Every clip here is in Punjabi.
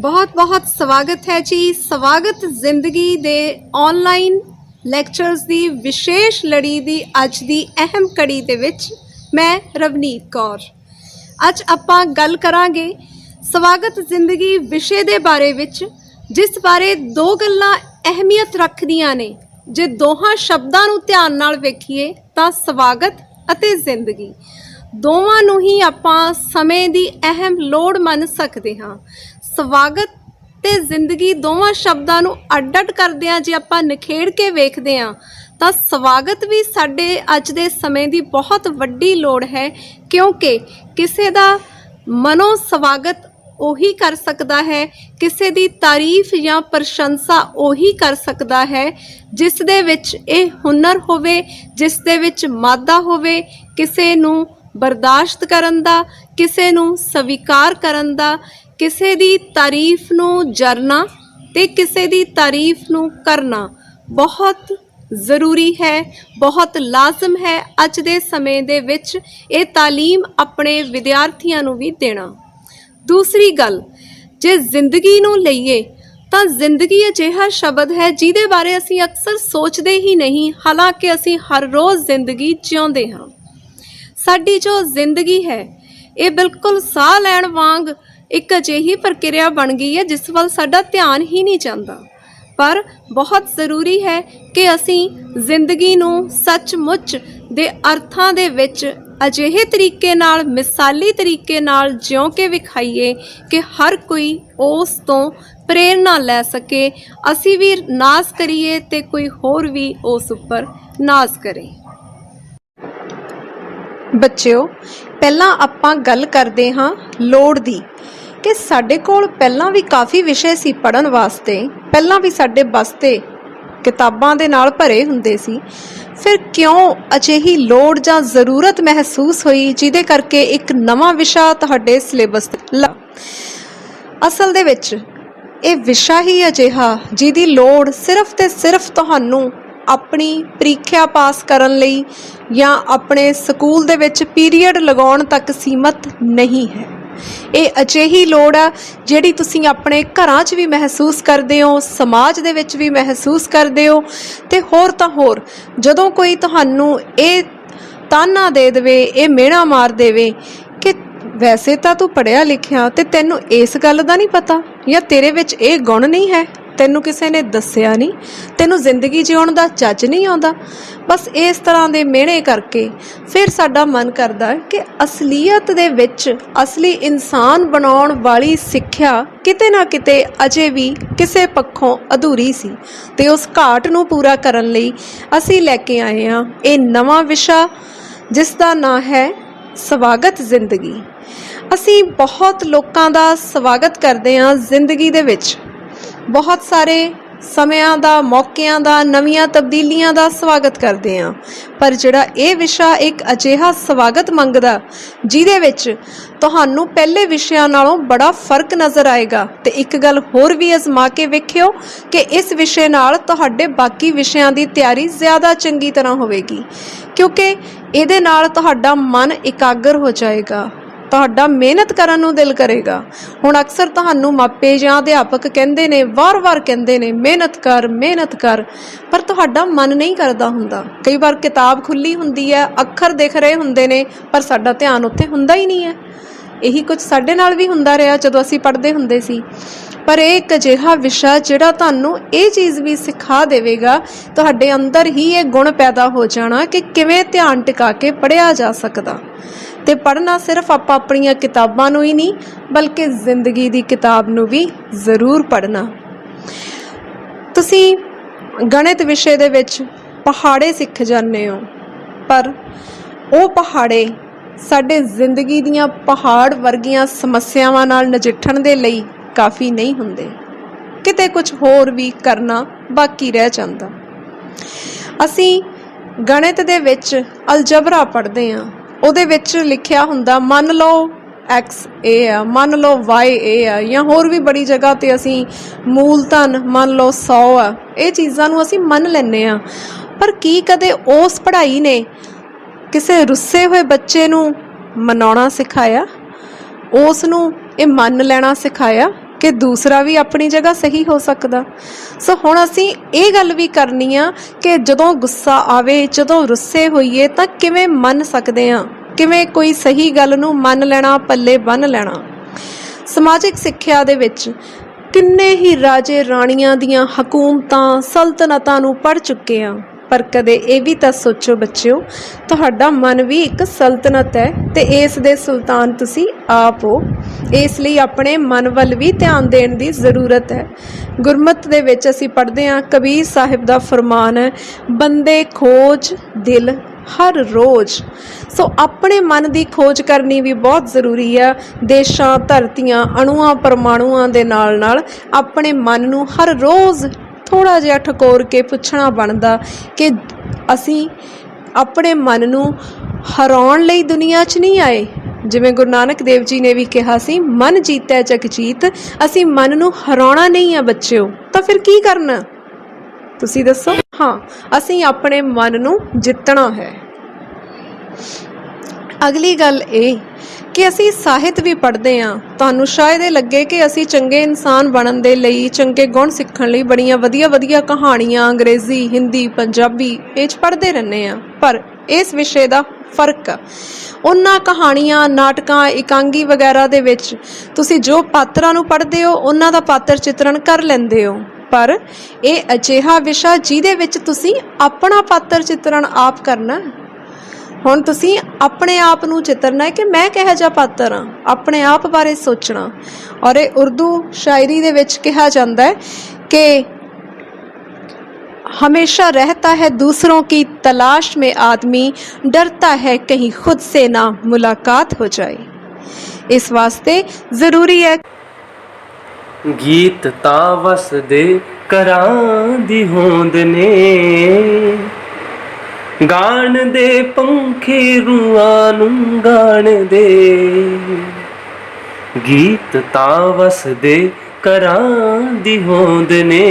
बहुत बहुत स्वागत है जी। स्वागत जिंदगी दे ऑनलाइन ਲੈਕਚਰਸ ਦੀ ਵਿਸ਼ੇਸ਼ ਲੜੀ ਦੀ ਅੱਜ ਦੀ ਅਹਿਮ ਕੜੀ ਦੇ ਵਿੱਚ ਮੈਂ ਰਵਨੀਤ ਕੌਰ। ਅੱਜ ਆਪਾਂ ਗੱਲ ਕਰਾਂਗੇ ਸਵਾਗਤ ਜ਼ਿੰਦਗੀ ਵਿਸ਼ੇ ਦੇ ਬਾਰੇ ਵਿੱਚ, ਜਿਸ ਬਾਰੇ ਦੋ ਗੱਲਾਂ ਅਹਿਮੀਅਤ ਰੱਖਦੀਆਂ ਨੇ। ਜੇ ਦੋਹਾਂ ਸ਼ਬਦਾਂ ਨੂੰ ਧਿਆਨ ਨਾਲ ਵੇਖੀਏ ਤਾਂ ਸਵਾਗਤ ਅਤੇ ਜ਼ਿੰਦਗੀ ਦੋਵਾਂ ਨੂੰ ਹੀ ਆਪਾਂ ਸਮੇਂ ਦੀ ਅਹਿਮ ਲੋੜ ਮੰਨ ਸਕਦੇ ਹਾਂ। ਸਵਾਗਤ ਤੇ ਜ਼ਿੰਦਗੀ ਦੋਵਾਂ ਸ਼ਬਦਾਂ ਨੂੰ ਅੱਡ-ਅੱਡ ਕਰਦਿਆਂ ਜੇ ਆਪਾਂ ਨਿਖੇੜ ਕੇ ਵੇਖਦੇ ਹਾਂ ਤਾਂ ਸਵਾਗਤ ਵੀ ਸਾਡੇ ਅੱਜ ਦੇ ਸਮੇਂ ਦੀ ਬਹੁਤ ਵੱਡੀ ਲੋੜ ਹੈ, ਕਿਉਂਕਿ ਕਿਸੇ ਦਾ ਮਨੋ ਸਵਾਗਤ ਉਹੀ ਕਰ ਸਕਦਾ ਹੈ, ਕਿਸੇ ਦੀ ਤਾਰੀਫ ਜਾਂ ਪ੍ਰਸ਼ੰਸਾ ਉਹੀ ਕਰ ਸਕਦਾ ਹੈ ਜਿਸ ਦੇ ਵਿੱਚ ਇਹ ਹੁਨਰ ਹੋਵੇ, ਜਿਸ ਦੇ ਵਿੱਚ ਮਾਦਾ ਹੋਵੇ, ਕਿਸੇ ਨੂੰ ਬਰਦਾਸ਼ਤ ਕਰਨ ਦਾ, ਕਿਸੇ ਨੂੰ ਸਵੀਕਾਰ ਕਰਨ ਦਾ, ਕਿਸੇ ਦੀ ਤਾਰੀਫ ਨੂੰ ਜਰਨਾ ਤੇ ਕਿਸੇ ਦੀ ਤਾਰੀਫ ਨੂੰ ਕਰਨਾ ਬਹੁਤ ਜ਼ਰੂਰੀ ਹੈ, ਬਹੁਤ ਲਾਜ਼ਮ ਹੈ ਅੱਜ ਦੇ ਸਮੇਂ ਦੇ ਵਿੱਚ ਇਹ ਤਾਲੀਮ ਆਪਣੇ ਵਿਦਿਆਰਥੀਆਂ ਨੂੰ ਵੀ ਦੇਣਾ। ਦੂਸਰੀ ਗੱਲ, ਜੇ ਜ਼ਿੰਦਗੀ ਨੂੰ ਲਈਏ ਤਾਂ ਜ਼ਿੰਦਗੀ ਅਜਿਹਾ ਸ਼ਬਦ ਹੈ ਜਿਹਦੇ ਬਾਰੇ ਅਸੀਂ ਅਕਸਰ ਸੋਚਦੇ ਹੀ ਨਹੀਂ, ਹਾਲਾਂਕਿ ਅਸੀਂ ਹਰ ਰੋਜ਼ ਜ਼ਿੰਦਗੀ ਜਿਉਂਦੇ ਹਾਂ। ਸਾਡੀ ਜੋ ਜ਼ਿੰਦਗੀ ਹੈ ਇਹ ਬਿਲਕੁਲ ਸਾਹ ਲੈਣ ਵਾਂਗ ਇੱਕ ਅਜਿਹੀ ਪ੍ਰਕਿਰਿਆ ਬਣ ਗਈ ਹੈ ਜਿਸ ਵੱਲ ਸਾਡਾ ਧਿਆਨ ਹੀ ਨਹੀਂ ਜਾਂਦਾ। ਪਰ ਬਹੁਤ ਜ਼ਰੂਰੀ ਹੈ ਕਿ ਅਸੀਂ ਜ਼ਿੰਦਗੀ ਨੂੰ ਸੱਚਮੁੱਚ ਦੇ ਅਰਥਾਂ ਦੇ ਵਿੱਚ ਅਜਿਹੇ ਤਰੀਕੇ ਨਾਲ, ਮਿਸਾਲੀ ਤਰੀਕੇ ਨਾਲ ਜਿਉਂ ਕੇ ਵਿਖਾਈਏ ਕਿ ਹਰ ਕੋਈ ਉਸ ਤੋਂ ਪ੍ਰੇਰਨਾ ਲੈ ਸਕੇ, ਅਸੀਂ ਵੀ ਨਾਜ਼ ਕਰੀਏ ਤੇ ਕੋਈ ਹੋਰ ਵੀ ਉਸ ਉੱਪਰ ਨਾਜ਼ ਕਰੇ। ਬੱਚਿਓ, ਪਹਿਲਾਂ ਆਪਾਂ ਗੱਲ ਕਰਦੇ ਹਾਂ ਲੋੜ ਦੀ, ਕਿ ਸਾਡੇ ਕੋਲ ਪਹਿਲਾਂ ਵੀ ਕਾਫੀ ਵਿਸ਼ੇ ਸੀ ਪੜ੍ਹਨ ਵਾਸਤੇ, ਪਹਿਲਾਂ ਵੀ ਸਾਡੇ ਬਸਤੇ ਕਿਤਾਬਾਂ ਦੇ ਨਾਲ ਭਰੇ ਹੁੰਦੇ ਸੀ। ਫਿਰ ਕਿਉਂ ਅਜਿਹੀ ਲੋੜ ਜਾਂ ਜ਼ਰੂਰਤ ਮਹਿਸੂਸ ਹੋਈ ਜਿਹਦੇ ਕਰਕੇ ਇੱਕ ਨਵਾਂ ਵਿਸ਼ਾ ਤੁਹਾਡੇ ਸਿਲੇਬਸ ਅਸਲ ਦੇ ਵਿੱਚ ਇਹ ਵਿਸ਼ਾ ਹੀ ਅਜਿਹਾ ਜਿਹਦੀ ਲੋੜ ਸਿਰਫ ਤੇ ਸਿਰਫ ਤੁਹਾਨੂੰ ਆਪਣੀ ਪ੍ਰੀਖਿਆ ਪਾਸ ਕਰਨ ਲਈ ਜਾਂ ਆਪਣੇ ਸਕੂਲ ਦੇ ਵਿੱਚ ਪੀਰੀਅਡ ਲਗਾਉਣ ਤੱਕ ਸੀਮਤ ਨਹੀਂ ਹੈ। ਇਹ ਅਜਿਹੀ ਲੋੜ ਆ ਜਿਹੜੀ ਤੁਸੀਂ ਆਪਣੇ ਘਰਾਂ 'ਚ ਵੀ ਮਹਿਸੂਸ ਕਰਦੇ ਹੋ, ਸਮਾਜ ਦੇ ਵਿੱਚ ਵੀ ਮਹਿਸੂਸ ਕਰਦੇ ਹੋ, ਤੇ ਹੋਰ ਤਾਂ ਹੋਰ ਜਦੋਂ ਕੋਈ ਤੁਹਾਨੂੰ ਇਹ ਤਾਨਾ ਦੇ ਦੇਵੇ, ਇਹ ਮਿਹਣਾ ਮਾਰ ਦੇਵੇ ਕਿ ਵੈਸੇ ਤਾਂ ਤੂੰ ਪੜ੍ਹਿਆ ਲਿਖਿਆ ਤੇ ਤੈਨੂੰ ਇਸ ਗੱਲ ਦਾ ਨਹੀਂ ਪਤਾ, ਜਾਂ ਤੇਰੇ ਵਿੱਚ ਇਹ ਗੁਣ ਨਹੀਂ ਹੈ, ਤੈਨੂੰ ਕਿਸੇ ਨੇ ਦੱਸਿਆ ਨਹੀਂ, ਤੈਨੂੰ ਜ਼ਿੰਦਗੀ ਜਿਉਣ ਦਾ ਚੱਜ ਨਹੀਂ ਆਉਂਦਾ, ਬਸ ਇਸ ਤਰ੍ਹਾਂ ਦੇ ਮਿਹਣੇ ਕਰਕੇ ਫਿਰ ਸਾਡਾ ਮਨ ਕਰਦਾ ਹੈ ਕਿ ਅਸਲੀਅਤ ਦੇ ਵਿੱਚ ਅਸਲੀ ਇਨਸਾਨ ਬਣਾਉਣ ਵਾਲੀ ਸਿੱਖਿਆ ਕਿਤੇ ਨਾ ਕਿਤੇ ਅਜੇ ਵੀ ਕਿਸੇ ਪੱਖੋਂ ਅਧੂਰੀ ਸੀ, ਤੇ ਉਸ ਘਾਟ ਨੂੰ ਪੂਰਾ ਕਰਨ ਲਈ ਅਸੀਂ ਲੈ ਕੇ ਆਏ ਹਾਂ ਇਹ ਨਵਾਂ ਵਿਸ਼ਾ ਜਿਸ ਦਾ ਨਾਂ ਹੈ ਸਵਾਗਤ ਜ਼ਿੰਦਗੀ। ਅਸੀਂ ਬਹੁਤ ਲੋਕਾਂ ਦਾ ਸਵਾਗਤ ਕਰਦੇ ਹਾਂ ਜ਼ਿੰਦਗੀ ਦੇ ਵਿੱਚ, ਬਹੁਤ ਸਾਰੇ ਸਮਿਆਂ ਦਾ, ਮੌਕਿਆਂ ਦਾ, ਨਵੀਆਂ ਤਬਦੀਲੀਆਂ ਦਾ ਸਵਾਗਤ ਕਰਦੇ ਹਾਂ, ਪਰ ਜਿਹੜਾ ਇਹ ਵਿਸ਼ਾ ਇੱਕ ਅਜਿਹਾ ਸਵਾਗਤ ਮੰਗਦਾ ਜਿਹਦੇ ਵਿੱਚ ਤੁਹਾਨੂੰ ਪਹਿਲੇ ਵਿਸ਼ਿਆਂ ਨਾਲੋਂ ਬੜਾ ਫਰਕ ਨਜ਼ਰ ਆਏਗਾ। ਤੇ ਇੱਕ ਗੱਲ ਹੋਰ ਵੀ ਅਜ਼ਮਾ ਕੇ ਵੇਖਿਓ ਕਿ ਇਸ ਵਿਸ਼ੇ ਨਾਲ ਤੁਹਾਡੇ ਬਾਕੀ ਵਿਸ਼ਿਆਂ ਦੀ ਤਿਆਰੀ ਜ਼ਿਆਦਾ ਚੰਗੀ ਤਰ੍ਹਾਂ ਹੋਵੇਗੀ, ਕਿਉਂਕਿ ਇਹਦੇ ਨਾਲ ਤੁਹਾਡਾ ਮਨ ਇਕਾਗਰ ਹੋ ਜਾਏਗਾ, ਤੁਹਾਡਾ ਮਿਹਨਤ ਕਰਨ ਨੂੰ ਦਿਲ ਕਰੇਗਾ। ਹੁਣ ਅਕਸਰ ਤੁਹਾਨੂੰ ਮਾਪੇ ਜਾਂ ਅਧਿਆਪਕ ਕਹਿੰਦੇ ਨੇ, ਵਾਰ-ਵਾਰ ਕਹਿੰਦੇ ਨੇ ਮਿਹਨਤ ਕਰ, ਮਿਹਨਤ ਕਰ, ਪਰ ਤੁਹਾਡਾ ਮਨ ਨਹੀਂ ਕਰਦਾ ਹੁੰਦਾ। ਕਈ ਵਾਰ ਕਿਤਾਬ ਖੁੱਲੀ ਹੁੰਦੀ ਹੈ, ਅੱਖਰ ਦਿਖ ਰਹੇ ਹੁੰਦੇ ਨੇ, ਪਰ ਸਾਡਾ ਧਿਆਨ ਉੱਥੇ ਹੁੰਦਾ ਹੀ ਨਹੀਂ ਹੈ। ਇਹੀ ਕੁਝ ਸਾਡੇ ਨਾਲ ਵੀ ਹੁੰਦਾ ਰਿਹਾ ਜਦੋਂ ਅਸੀਂ ਪੜ੍ਹਦੇ ਹੁੰਦੇ ਸੀ। ਪਰ ਇਹ ਇੱਕ ਅਜਿਹਾ ਵਿਸ਼ਾ ਜਿਹੜਾ ਤੁਹਾਨੂੰ ਇਹ ਚੀਜ਼ ਵੀ ਸਿਖਾ ਦੇਵੇਗਾ, ਤੁਹਾਡੇ ਅੰਦਰ ਹੀ ਇਹ ਗੁਣ ਪੈਦਾ ਹੋ ਜਾਣਾ ਕਿ ਕਿਵੇਂ ਧਿਆਨ ਟਿਕਾ ਕੇ ਪੜ੍ਹਿਆ ਜਾ ਸਕਦਾ। ਤੇ ਪੜ੍ਹਨਾ ਸਿਰਫ ਆਪਾਂ ਆਪਣੀਆਂ ਕਿਤਾਬਾਂ ਨੂੰ ਹੀ ਨਹੀਂ, ਬਲਕਿ ਜ਼ਿੰਦਗੀ ਦੀ ਕਿਤਾਬ ਨੂੰ ਵੀ ਜ਼ਰੂਰ ਪੜ੍ਹਨਾ। ਤੁਸੀਂ ਗਣਿਤ ਵਿਸ਼ੇ ਦੇ ਵਿੱਚ ਪਹਾੜੇ ਸਿੱਖ ਜਾਂਦੇ ਹੋ, ਪਰ ਉਹ ਪਹਾੜੇ ਸਾਡੇ ਜ਼ਿੰਦਗੀ ਦੀਆਂ ਪਹਾੜ ਵਰਗੀਆਂ ਸਮੱਸਿਆਵਾਂ ਨਾਲ ਨਜਿੱਠਣ ਦੇ ਲਈ ਕਾਫੀ ਨਹੀਂ ਹੁੰਦੇ, ਕਿਤੇ ਕੁਝ ਹੋਰ ਵੀ ਕਰਨਾ ਬਾਕੀ ਰਹਿ ਜਾਂਦਾ। ਅਸੀਂ ਗਣਿਤ ਦੇ ਵਿੱਚ ਅਲਜਬਰਾ ਪੜ੍ਹਦੇ ਹਾਂ, ਉਹਦੇ ਵਿੱਚ ਲਿਖਿਆ ਹੁੰਦਾ ਮੰਨ ਲਓ x ਇਹ ਆ, ਮੰਨ ਲਓ y ਇਹ ਆ, ਜਾਂ ਹੋਰ ਵੀ ਬੜੀ ਜਗ੍ਹਾ ਤੇ ਅਸੀਂ ਮੂਲਧਨ ਮੰਨ ਲਓ 100 ਆ। ਇਹ ਚੀਜ਼ਾਂ ਨੂੰ ਅਸੀਂ ਮੰਨ ਲੈਂਦੇ ਹਾਂ, ਪਰ ਕੀ ਕਦੇ ਉਸ ਪੜ੍ਹਾਈ ਨੇ ਕਿਸੇ ਰੁੱਸੇ ਹੋਏ ਬੱਚੇ ਨੂੰ ਮਨਾਉਣਾ ਸਿਖਾਇਆ? ਉਸ ਨੂੰ ਇਹ ਮੰਨ ਲੈਣਾ ਸਿਖਾਇਆ कि दूसरा भी अपनी जगह सही हो सकदा। सो हुण असीं ये गल भी करनी आ कि जदों गुस्सा आवे, जदों रुस्से होईए तां किवें मन सकदे आ, किवें कोई सही गल नूं मन लैणा, पल्ले बन लैणा। समाजिक सिੱਖਿਆ ਦੇ ਵਿੱਚ किन्ने ही राजे राणियां दियां हकूमतां, सल्तनतां नूं पढ़ चुके आ, पर कदे ये भी तो सोचो बच्चों, तुहाडा मन भी एक सल्तनत है ते इस दे सुल्तान तुसी आप हो। इसलिए अपने मन वल भी ध्यान देने की ज़रूरत है। गुरमत दे विच असीं पढ़दे हां, कबीर साहिब दा फरमान है, बंदे खोज दिल हर रोज़। सो अपने मन की खोज करनी भी बहुत ज़रूरी है। देशां, धरतियां, अणुआं, परमाणुआं दे नाल नाल अपने मन नूं हर रोज़ थोड़ा जिहा ठकोर के पुछना बनदा कि असीं अपने मन नूं हराउण लई दुनिया च नहीं आए। जिवें गुरु नानक देव जी ने भी कहा सी, मन जीतै जग जीत। असीं मन नूं हराउणा नहीं है बच्चों, तो फिर की करना तुसीं दसो। हाँ, असीं अपने मन नूं जितना है। अगली गल ये कि असीं ਸਾਹਿਤ भी पढ़ते हाँ, तुहानूं शायद लगे कि असीं चंगे इंसान बनने दे लई, चंगे गुण सीखण लई बड़ियां वधिया वधिया कहानियां अंग्रेजी, हिंदी, पंजाबी ये पढ़ते रहने आ, पर इस विषय का फर्क आ। उन्हां कहानियां, नाटकां, एकांगी वगैरह दे विच तुसीं जो पात्रां नूं पढ़दे हो उन्हां दा पात्र चित्रण कर लैंदे हो, पर यह अजिहा विशा जिहदे विच तुसीं अपना पात्र चित्रण आप करना। हुण तुसीं अपने आप नूं चितरना है कि मैं किहो जिहा पात्र हाँ, अपने आप बारे सोचना। और ये उर्दू शायरी दे विच कहा जाता है कि हमेशा रहता है दूसरों की तलाश में आदमी, डरता है कहीं खुद से ना मुलाकात हो जाए। इस वास्ते ज़रूरी है गीत तां वसदे करां दी होंद ने, गाण दे पंखे रूआं नूं गाण दे। गीत तां वसदे करां दी होंद ने,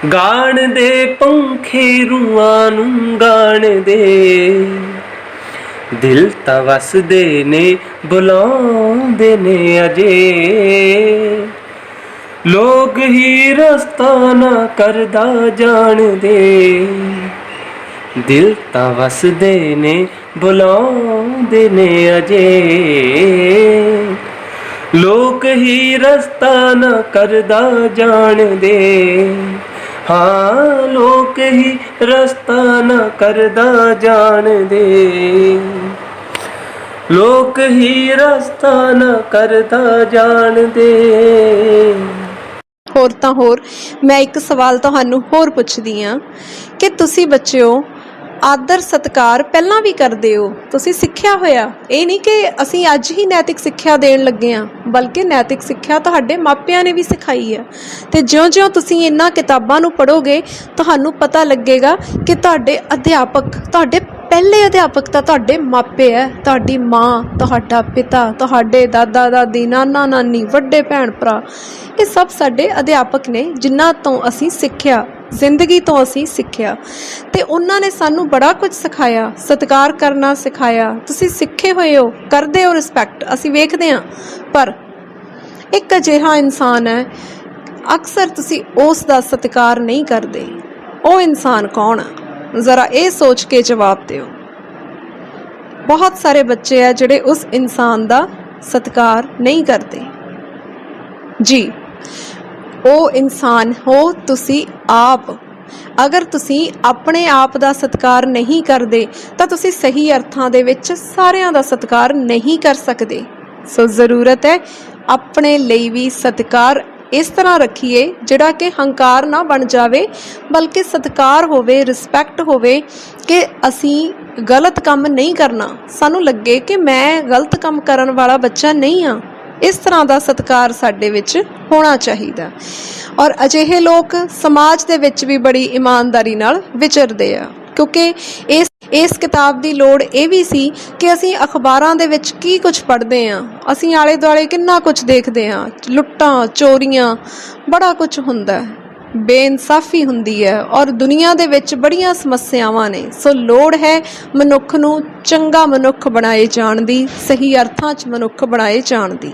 गाण दे पंखे रूआं नूं गाण दे। दिल तां वसदे ने बुलाउंदे ने अजे, लोग ही रस्ता ना करदा जाण दे। दिल तां वसदे ने बुलाउंदे ने अजे, लोग ही रस्ता ना करदा जाण दे। हाँ, लोग ही रस्ता ना करदा जाण दे, लोग ही रस्ता ना करदा जाण दे। होर तां होर मैं एक सवाल तुहानूं होर पुछदी हाँ कि तुसीं बच्चों आदर सत्कार पहलां भी करदे हो, तुसीं सिੱਖਿਆ होया। ये नहीं कि असीं अज ही नैतिक सिੱਖਿਆ देण लगे हाँ, बल्कि नैतिक सिੱਖਿਆ तुहाडे मापिਆਂ ने भी सिखाई है। ते ज्यों-ज्यों तुसीं इन्हां किताबां नूं पढ़ोगे तुहानूं पता लगेगा कि तुहाडे अध्यापक, तुहाडे पहले अध्यापक तो तुहाडे मापे है, तुहाडी माँ, तुहाडा पिता, तुहाडे दादा दादी, नाना नानी, वड्डे भैण भरा, ये सब साडे अध्यापक ने जिन्हां तों असीं सिੱਖਿਆ, जिंदगी तो असीं सिੱਖਿਆ। ते उन्हां ने सानू बड़ा कुछ सिखाया, सत्कार करना सिखाया। तुसीं सिੱਖੇ होए हो, करदे हो रिस्पैक्ट, असीं वेखदे हां, पर एक अजिहा इंसान है अक्सर तुसीं उस दा सत्कार नहीं करदे। वो इंसान कौन है? ज़रा ये सोच के जवाब दिओ। बहुत सारे बच्चे है जिहड़े उस इंसान दा सत्कार नहीं करते। जी, वो इंसान हो तुसी आप। अगर तुसी अपने आप दा सत्कार नहीं करदे तां तुसी सही अर्थां दे विच सारियां दा सत्कार नहीं कर सकदे। सो ज़रूरत है अपने लिए भी सत्कार इस तरह रखिए जिहड़ा कि हंकार ना बन जावे, बल्कि सत्कार होवे, रिस्पैक्ट होवे कि असीं गलत काम नहीं करना, सानू लगे कि मैं गलत काम करन वाला बच्चा नहीं हाँ। इस तरह का सत्कार साडे विच होना चाहिए। और अजिहे लोग समाज दे विच भी बड़ी ईमानदारी नाल विचरदे आ, क्योंकि इस किताब की लोड़ ये भी सी कि असीं अखबारां दे विच की कुछ पढ़दे हाँ, असीं आले दुआले किन्ना कुछ देखदे हाँ, लुट्टां चोरियां बड़ा कुछ हुंदा है, बेइंसाफी हुंदी है और दुनिया दे विच बड़ियां समस्यावां ने। सो लोड़ है मनुख नूं चंगा मनुख बनाए जाण दी, सही अर्थां च मनुख बनाए जाण दी।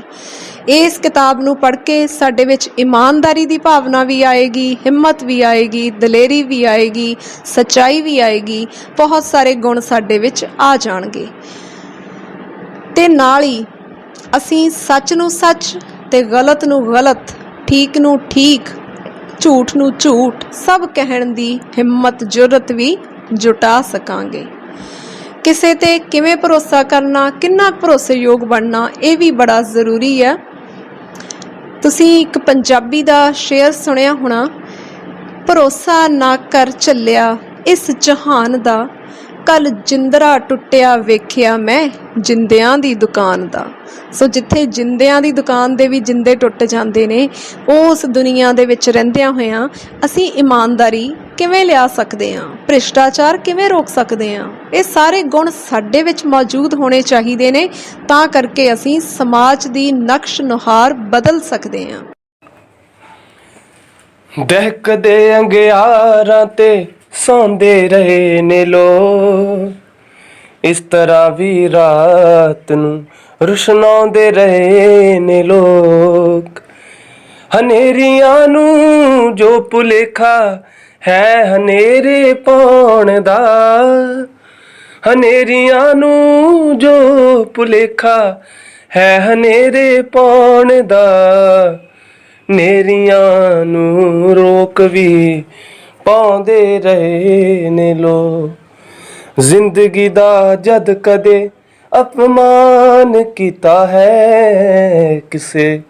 ਇਸ ਕਿਤਾਬ ਨੂੰ ਪੜ੍ਹ ਕੇ ਸਾਡੇ ਵਿੱਚ ਇਮਾਨਦਾਰੀ ਦੀ ਭਾਵਨਾ ਵੀ ਆਏਗੀ, ਹਿੰਮਤ ਵੀ ਆਏਗੀ, ਦਲੇਰੀ ਵੀ ਆਏਗੀ, ਸੱਚਾਈ ਵੀ ਆਏਗੀ, ਬਹੁਤ ਸਾਰੇ ਗੁਣ ਸਾਡੇ ਵਿੱਚ ਆ ਜਾਣਗੇ। ਤੇ ਨਾਲ ਹੀ ਅਸੀਂ ਸੱਚ ਨੂੰ ਸੱਚ ਤੇ ਗਲਤ ਨੂੰ ਗਲਤ, ਠੀਕ ਨੂੰ ਠੀਕ, ਝੂਠ ਨੂੰ ਝੂਠ ਸਭ ਕਹਿਣ ਦੀ ਹਿੰਮਤ, ਜੁਰਤ ਵੀ ਜੁਟਾ ਸਕਾਂਗੇ। ਕਿਸੇ ਤੇ ਕਿਵੇਂ ਭਰੋਸਾ ਕਰਨਾ, ਕਿੰਨਾ ਭਰੋਸੇਯੋਗ ਬਣਨਾ, ਇਹ ਵੀ ਬੜਾ ਜ਼ਰੂਰੀ ਹੈ। ਤੁਸੀਂ ਇੱਕ ਪੰਜਾਬੀ ਦਾ ਸ਼ੇਅਰ ਸੁਣਿਆ ਹੋਣਾ, ਭਰੋਸਾ ਨਾ ਕਰ ਚੱਲਿਆ ਇਸ ਜਹਾਨ ਦਾ, ਕੱਲ ਜਿੰਦਰਾ ਟੁੱਟਿਆ ਵੇਖਿਆ ਮੈਂ ਜਿੰਦਿਆਂ ਦੀ ਦੁਕਾਨ ਦਾ। ਸੋ ਜਿੱਥੇ ਜਿੰਦਿਆਂ ਦੀ ਦੁਕਾਨ ਦੇ ਵੀ ਜਿੰਦੇ ਟੁੱਟ ਜਾਂਦੇ ਨੇ, ਉਸ ਦੁਨੀਆ ਦੇ ਵਿੱਚ ਰਹਿੰਦਿਆਂ ਹੋਇਆਂ ਅਸੀਂ ਇਮਾਨਦਾਰੀ ਕਿਵੇਂ ਲਿਆ ਸਕਦੇ ਹਾਂ, ਭ੍ਰਿਸ਼ਟਾਚਾਰ ਕਿਵੇਂ ਰੋਕ ਸਕਦੇ ਹਾਂ, ਇਹ ਸਾਰੇ ਗੁਣ ਸਾਡੇ ਵਿੱਚ ਮੌਜੂਦ ਹੋਣੇ ਚਾਹੀਦੇ ਨੇ, ਤਾਂ ਕਰਕੇ ਅਸੀਂ ਸਮਾਜ ਦੀ ਨਕਸ਼ ਨੁਹਾਰ ਬਦਲ ਸਕਦੇ ਹਾਂ। ਦਹਿਕਦੇ ਅੰਗਿਆਰਾਂ ਤੇ ਸੌਂਦੇ ਰਹੇ ਨੇ ਲੋਕ, ਇਸ ਤਰ੍ਹਾਂ ਵੀ ਰਾਤ ਨੂੰ ਰੁਸ਼ਨਾਉਂਦੇ ਰਹੇ ਨੇ ਲੋਕ। ਹਨੇਰੀਆਂ ਨੂੰ ਜੋ ਭੁਲੇਖਾ ਹੈ ਹਨੇਰੇ ਪਾਉਣ ਦਾ, ਹਨੇਰੀਆਂ ਨੂੰ ਜੋ ਭੁਲੇਖਾ ਹੈ ਹਨੇਰੇ ਪਾਉਣ ਦਾ, ਨੇਰੀਆਂ ਨੂੰ ਰੋਕ ਵੀ ਪਾਉਂਦੇ ਰਹੇ ਨੇ ਲੋਕ। ਜ਼ਿੰਦਗੀ ਦਾ ਜਦ ਕਦੇ ਅਪਮਾਨ ਕੀਤਾ ਹੈ ਕਿਸੇ,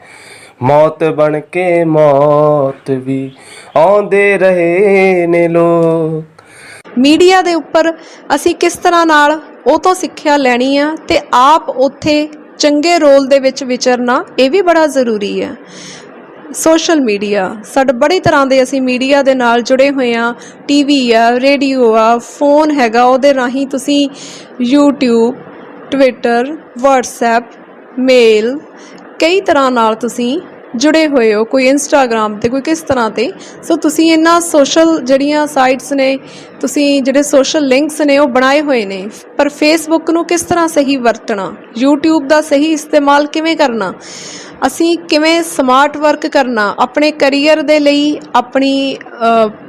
ਮੌਤ ਬਣ ਕੇ ਮੌਤ ਵੀ ਆਉਂਦੇ ਰਹੇ ਨੇ ਲੋਕ। ਮੀਡੀਆ ਦੇ ਉੱਪਰ ਅਸੀਂ ਕਿਸ ਤਰ੍ਹਾਂ ਨਾਲ ਉਹ ਤੋਂ ਸਿੱਖਿਆ ਲੈਣੀ ਆ ਤੇ ਆਪ ਉੱਥੇ ਚੰਗੇ ਰੋਲ ਦੇ ਵਿੱਚ ਵਿਚਰਨਾ, ਇਹ ਵੀ ਬੜਾ ਜ਼ਰੂਰੀ ਹੈ। ਸੋਸ਼ਲ ਮੀਡੀਆ ਸਾਡੇ ਬੜੀ ਤਰ੍ਹਾਂ ਦੇ ਅਸੀਂ ਮੀਡੀਆ ਦੇ ਨਾਲ ਜੁੜੇ ਹੋਏ ਹਾਂ, ਟੀਵੀ ਆ, ਰੇਡੀਓ ਆ, ਫੋਨ ਹੈਗਾ, ਉਹਦੇ ਰਾਹੀਂ ਤੁਸੀਂ YouTube, ਟਵਿੱਟਰ, ਵਟਸਐਪ, ਮੇਲ, ਕਈ ਤਰ੍ਹਾਂ ਨਾਲ ਤੁਸੀਂ ਜੁੜੇ ਹੋਏ ਹੋ, ਕੋਈ ਇੰਸਟਾਗ੍ਰਾਮ ਤੇ, ਕੋਈ ਕਿਸ ਤਰ੍ਹਾਂ ਤੇ। ਸੋ ਤੁਸੀਂ ਇਹਨਾਂ ਸੋਸ਼ਲ ਜਿਹੜੀਆਂ ਸਾਈਟਸ ਨੇ, ਤੁਸੀਂ ਜਿਹੜੇ ਸੋਸ਼ਲ ਲਿੰਕਸ ਨੇ ਉਹ ਬਣਾਏ ਹੋਏ ਨੇ, ਪਰ ਫੇਸਬੁੱਕ ਨੂੰ ਕਿਸ ਤਰ੍ਹਾਂ ਸਹੀ ਵਰਤਣਾ, YouTube ਦਾ ਸਹੀ ਇਸਤੇਮਾਲ ਕਿਵੇਂ ਕਰਨਾ, ਅਸੀਂ ਕਿਵੇਂ ਸਮਾਰਟ ਵਰਕ ਕਰਨਾ, ਆਪਣੇ ਕਰੀਅਰ ਦੇ ਲਈ, ਆਪਣੀ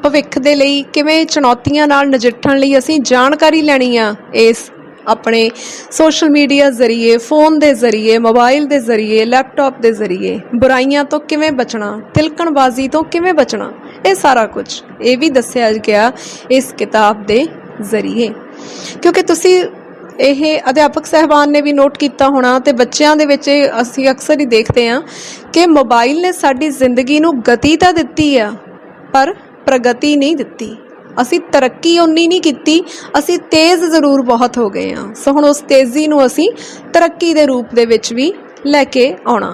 ਭਵਿੱਖ ਦੇ ਲਈ ਕਿਵੇਂ ਚੁਣੌਤੀਆਂ ਨਾਲ ਨਜਿੱਠਣ ਲਈ ਅਸੀਂ ਜਾਣਕਾਰੀ ਲੈਣੀ ਆ ਇਸ ਆਪਣੇ ਸੋਸ਼ਲ ਮੀਡੀਆ ਜ਼ਰੀਏ, ਫੋਨ ਦੇ ਜ਼ਰੀਏ, ਮੋਬਾਈਲ ਦੇ ਜ਼ਰੀਏ, ਲੈਪਟਾਪ ਦੇ ਜ਼ਰੀਏ। ਬੁਰਾਈਆਂ ਤੋਂ ਕਿਵੇਂ ਬਚਣਾ, ਤਿਲਕਣਬਾਜ਼ੀ ਤੋਂ ਕਿਵੇਂ ਬਚਣਾ, ਇਹ ਸਾਰਾ ਕੁਝ ਇਹ ਵੀ ਦੱਸਿਆ ਗਿਆ ਇਸ ਕਿਤਾਬ ਦੇ ਜ਼ਰੀਏ। ਕਿਉਂਕਿ ਤੁਸੀਂ ਇਹ ਅਧਿਆਪਕ ਸਾਹਿਬਾਨ ਨੇ ਵੀ ਨੋਟ ਕੀਤਾ ਹੋਣਾ ਤੇ ਬੱਚਿਆਂ ਦੇ ਵਿੱਚ ਅਸੀਂ ਅਕਸਰ ਹੀ ਦੇਖਦੇ ਹਾਂ ਕਿ ਮੋਬਾਈਲ ਨੇ ਸਾਡੀ ਜ਼ਿੰਦਗੀ ਨੂੰ ਗਤੀ ਤਾਂ ਦਿੱਤੀ ਆ, ਪਰ ਪ੍ਰਗਤੀ ਨਹੀਂ ਦਿੱਤੀ। ਅਸੀਂ ਤਰੱਕੀ ਉਨੀ ਨਹੀਂ ਕੀਤੀ, ਅਸੀਂ ਤੇਜ਼ ਜ਼ਰੂਰ ਬਹੁਤ ਹੋ ਗਏ ਹਾਂ। ਸੋ ਹੁਣ ਉਸ ਤੇਜ਼ੀ ਨੂੰ ਅਸੀਂ ਤਰੱਕੀ ਦੇ ਰੂਪ ਦੇ ਵਿੱਚ ਵੀ ਲੈ ਕੇ ਆਉਣਾ।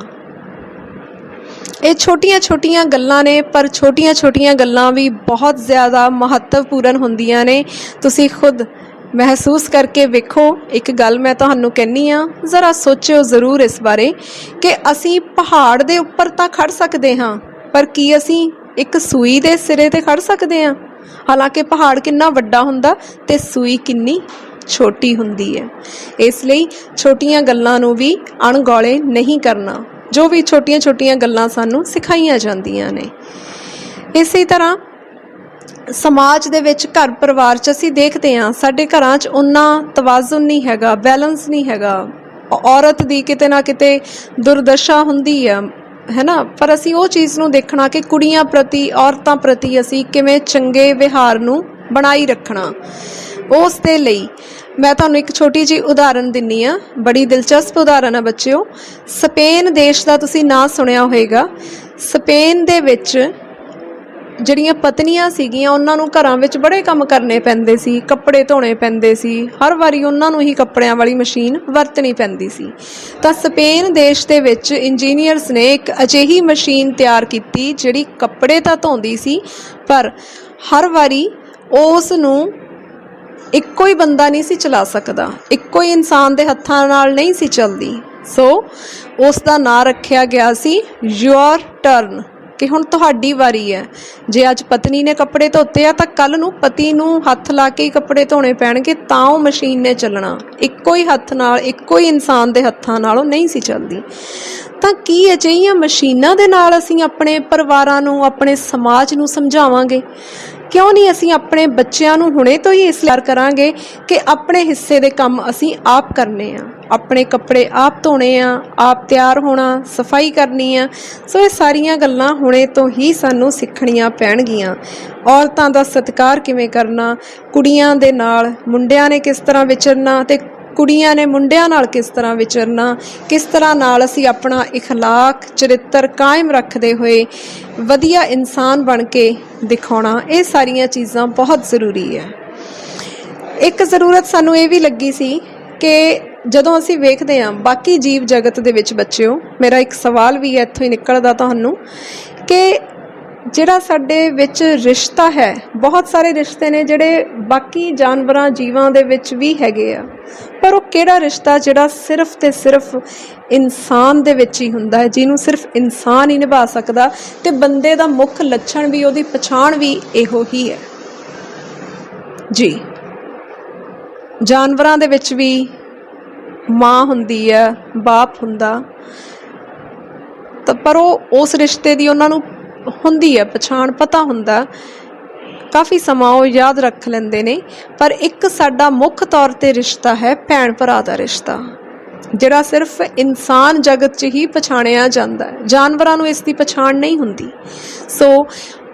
ਇਹ ਛੋਟੀਆਂ-ਛੋਟੀਆਂ ਗੱਲਾਂ ਨੇ, ਪਰ ਛੋਟੀਆਂ-ਛੋਟੀਆਂ ਗੱਲਾਂ ਵੀ ਬਹੁਤ ਜ਼ਿਆਦਾ ਮਹੱਤਵਪੂਰਨ ਹੁੰਦੀਆਂ ਨੇ। ਤੁਸੀਂ ਖੁਦ ਮਹਿਸੂਸ ਕਰਕੇ ਵੇਖੋ। ਇੱਕ ਗੱਲ ਮੈਂ ਤੁਹਾਨੂੰ ਕਹਿੰਦੀ ਹਾਂ, ਜ਼ਰਾ ਸੋਚਿਓ ਜ਼ਰੂਰ ਇਸ ਬਾਰੇ ਕਿ ਅਸੀਂ ਪਹਾੜ ਦੇ ਉੱਪਰ ਤਾਂ ਖੜ ਸਕਦੇ ਹਾਂ, ਪਰ ਕੀ ਅਸੀਂ ਇੱਕ ਸੂਈ ਦੇ ਸਿਰੇ ਤੇ ਖੜ ਸਕਦੇ ਹਾਂ? ਹਾਲਾਂਕਿ ਪਹਾੜ ਕਿੰਨਾ ਵੱਡਾ ਹੁੰਦਾ ਤੇ ਸੂਈ ਕਿੰਨੀ ਛੋਟੀ ਹੁੰਦੀ ਹੈ। ਇਸ ਲਈ ਛੋਟੀਆਂ ਗੱਲਾਂ ਨੂੰ ਵੀ ਅਣਗੌਲੇ ਨਹੀਂ ਕਰਨਾ, ਜੋ ਵੀ ਛੋਟੀਆਂ-ਛੋਟੀਆਂ ਗੱਲਾਂ ਸਾਨੂੰ ਸਿਖਾਈਆਂ ਜਾਂਦੀਆਂ ਨੇ। ਇਸੇ ਤਰ੍ਹਾਂ ਸਮਾਜ ਦੇ ਵਿੱਚ, ਘਰ ਪਰਿਵਾਰ 'ਚ ਅਸੀਂ ਦੇਖਦੇ ਹਾਂ ਸਾਡੇ ਘਰਾਂ 'ਚ ਉਨਾ ਤਵਾਜ਼ੁਨ ਨਹੀਂ ਹੈਗਾ, ਬੈਲੈਂਸ ਨਹੀਂ ਹੈਗਾ। ਔਰਤ ਦੀ ਕਿਤੇ ਨਾ ਕਿਤੇ ਦੁਰਦਸ਼ਾ ਹੁੰਦੀ ਹੈ ਨਾ, ਪਰ ਅਸੀਂ ਉਹ ਚੀਜ਼ ਨੂੰ ਦੇਖਣਾ ਕਿ ਕੁੜੀਆਂ ਪ੍ਰਤੀ, ਔਰਤਾਂ ਪ੍ਰਤੀ ਅਸੀਂ ਕਿਵੇਂ ਚੰਗੇ ਵਿਹਾਰ ਨੂੰ ਬਣਾਈ ਰੱਖਣਾ। ਉਸ ਦੇ ਲਈ ਮੈਂ ਤੁਹਾਨੂੰ ਇੱਕ ਛੋਟੀ ਜਿਹੀ ਉਦਾਹਰਨ ਦਿੰਦੀ ਹਾਂ, ਬੜੀ ਦਿਲਚਸਪ ਉਦਾਹਰਨ ਹੈ ਬੱਚਿਓ। ਸਪੇਨ ਦੇਸ਼ ਦਾ ਤੁਸੀਂ ਨਾਂ ਸੁਣਿਆ ਹੋਵੇਗਾ। ਸਪੇਨ ਦੇ ਵਿੱਚ ਜਿਹੜੀਆਂ ਪਤਨੀਆਂ ਸੀਗੀਆਂ, ਉਹਨਾਂ ਨੂੰ ਘਰਾਂ ਵਿੱਚ ਬੜੇ ਕੰਮ ਕਰਨੇ ਪੈਂਦੇ ਸੀ, ਕੱਪੜੇ ਧੋਣੇ ਪੈਂਦੇ ਸੀ, ਹਰ ਵਾਰੀ ਉਹਨਾਂ ਨੂੰ ਹੀ ਕੱਪੜਿਆਂ ਵਾਲੀ ਮਸ਼ੀਨ ਵਰਤਣੀ ਪੈਂਦੀ ਸੀ। ਤਾਂ ਸਪੇਨ ਦੇਸ਼ ਦੇ ਵਿੱਚ ਇੰਜੀਨੀਅਰਸ ਨੇ ਇੱਕ ਅਜਿਹੀ ਮਸ਼ੀਨ ਤਿਆਰ ਕੀਤੀ ਜਿਹੜੀ ਕੱਪੜੇ ਤਾਂ ਧੋਂਦੀ ਸੀ, ਪਰ ਹਰ ਵਾਰੀ ਉਸ ਨੂੰ ਇੱਕੋ ਹੀ ਬੰਦਾ ਨਹੀਂ ਸੀ ਚਲਾ ਸਕਦਾ, ਇੱਕੋ ਹੀ ਇਨਸਾਨ ਦੇ ਹੱਥਾਂ ਨਾਲ ਨਹੀਂ ਸੀ ਚੱਲਦੀ। ਸੋ ਉਸ ਦਾ ਨਾਂ ਰੱਖਿਆ ਗਿਆ ਸੀ ਯੂਅਰ ਟਰਨ, ਕਿ ਹੁਣ ਤੁਹਾਡੀ ਵਾਰੀ ਹੈ। ਜੇ ਅੱਜ ਪਤਨੀ ਨੇ ਕੱਪੜੇ ਧੋਤੇ ਆ ਤਾਂ ਕੱਲ੍ਹ ਨੂੰ ਪਤੀ ਨੂੰ ਹੱਥ ਲਾ ਕੇ ਹੀ ਕੱਪੜੇ ਧੋਣੇ ਪੈਣਗੇ, ਤਾਂ ਉਹ ਮਸ਼ੀਨ ਨੇ ਚੱਲਣਾ। ਇੱਕੋ ਹੀ ਹੱਥ ਨਾਲ, ਇੱਕੋ ਹੀ ਇਨਸਾਨ ਦੇ ਹੱਥਾਂ ਨਾਲ ਉਹ ਨਹੀਂ ਸੀ ਚੱਲਦੀ। ਤਾਂ ਕੀ ਅਜਿਹੀਆਂ ਮਸ਼ੀਨਾਂ ਦੇ ਨਾਲ ਅਸੀਂ ਆਪਣੇ ਪਰਿਵਾਰਾਂ ਨੂੰ, ਆਪਣੇ ਸਮਾਜ ਨੂੰ ਸਮਝਾਵਾਂਗੇ? ਕਿਉਂ ਨਹੀਂ ਅਸੀਂ ਆਪਣੇ ਬੱਚਿਆਂ ਨੂੰ ਹੁਣੇ ਤੋਂ ਹੀ ਇਸ ਲਈ ਕਰਾਂਗੇ ਕਿ ਆਪਣੇ ਹਿੱਸੇ ਦੇ ਕੰਮ ਅਸੀਂ ਆਪ ਕਰਨੇ ਆ, ਆਪਣੇ ਕੱਪੜੇ ਆਪ ਧੋਣੇ ਆ, ਆਪ ਤਿਆਰ ਹੋਣਾ, ਸਫਾਈ ਕਰਨੀ ਆ। ਸੋ ਇਹ ਸਾਰੀਆਂ ਗੱਲਾਂ ਹੁਣੇ ਤੋਂ ਹੀ ਸਾਨੂੰ ਸਿੱਖਣੀਆਂ ਪੈਣਗੀਆਂ। ਔਰਤਾਂ ਦਾ ਸਤਿਕਾਰ ਕਿਵੇਂ ਕਰਨਾ, ਕੁੜੀਆਂ ਦੇ ਨਾਲ ਮੁੰਡਿਆਂ ਨੇ ਕਿਸ ਤਰ੍ਹਾਂ ਵਿਚਰਨਾ ਤੇ ਕੁੜੀਆਂ ਨੇ ਮੁੰਡਿਆਂ ਨਾਲ ਕਿਸ ਤਰ੍ਹਾਂ ਵਿਚਰਨਾ, ਕਿਸ ਤਰ੍ਹਾਂ ਨਾਲ ਅਸੀਂ ਆਪਣਾ ਇਖਲਾਕ ਚਰਿੱਤਰ ਕਾਇਮ ਰੱਖਦੇ ਹੋਏ ਵਧੀਆ ਇਨਸਾਨ ਬਣ ਕੇ ਦਿਖਾਉਣਾ, ਇਹ ਸਾਰੀਆਂ ਚੀਜ਼ਾਂ ਬਹੁਤ ਜ਼ਰੂਰੀ ਹੈ। ਇੱਕ ਜ਼ਰੂਰਤ ਸਾਨੂੰ ਇਹ ਵੀ ਲੱਗੀ ਸੀ ਕਿ ਜਦੋਂ ਅਸੀਂ ਵੇਖਦੇ ਹਾਂ ਬਾਕੀ ਜੀਵ ਜਗਤ ਦੇ ਵਿੱਚ, ਬੱਚਿਓ ਮੇਰਾ ਇੱਕ ਸਵਾਲ ਵੀ ਹੈ ਇੱਥੋਂ ਹੀ ਨਿਕਲਦਾ ਤੁਹਾਨੂੰ, ਕਿ ਜਿਹੜਾ ਸਾਡੇ ਵਿੱਚ ਰਿਸ਼ਤਾ ਹੈ, ਬਹੁਤ ਸਾਰੇ ਰਿਸ਼ਤੇ ਨੇ ਜਿਹੜੇ ਬਾਕੀ ਜਾਨਵਰਾਂ ਜੀਵਾਂ ਦੇ ਵਿੱਚ ਵੀ ਹੈਗੇ ਆ, ਪਰ ਉਹ ਕਿਹੜਾ ਰਿਸ਼ਤਾ ਜਿਹੜਾ ਸਿਰਫ ਤੇ ਸਿਰਫ ਇਨਸਾਨ ਦੇ ਵਿੱਚ ਹੀ ਹੁੰਦਾ ਹੈ, ਜਿਹਨੂੰ ਸਿਰਫ ਇਨਸਾਨ ਹੀ ਨਿਭਾ ਸਕਦਾ, ਤੇ ਬੰਦੇ ਦਾ ਮੁੱਖ ਲੱਛਣ ਵੀ, ਉਹਦੀ ਪਛਾਣ ਵੀ ਇਹੋ ਹੀ ਹੈ ਜੀ। ਜਾਨਵਰਾਂ ਦੇ ਵਿੱਚ ਵੀ ਮਾਂ ਹੁੰਦੀ ਹੈ, ਬਾਪ ਹੁੰਦਾ, ਤਾਂ ਪਰ ਉਹ ਉਸ ਰਿਸ਼ਤੇ ਦੀ ਉਹਨਾਂ ਨੂੰ ਹੁੰਦੀ ਹੈ ਪਛਾਣ, ਪਤਾ ਹੁੰਦਾ, ਕਾਫੀ ਸਮਾਂ ਉਹ ਯਾਦ ਰੱਖ ਲੈਂਦੇ ਨੇ। ਪਰ ਇੱਕ ਸਾਡਾ ਮੁੱਖ ਤੌਰ 'ਤੇ ਰਿਸ਼ਤਾ ਹੈ ਭੈਣ ਭਰਾ ਦਾ ਰਿਸ਼ਤਾ, ਜਿਹੜਾ ਸਿਰਫ ਇਨਸਾਨ ਜਗਤ 'ਚ ਹੀ ਪਛਾਣਿਆ ਜਾਂਦਾ ਹੈ, ਜਾਨਵਰਾਂ ਨੂੰ ਇਸ ਦੀ ਪਛਾਣ ਨਹੀਂ ਹੁੰਦੀ। ਸੋ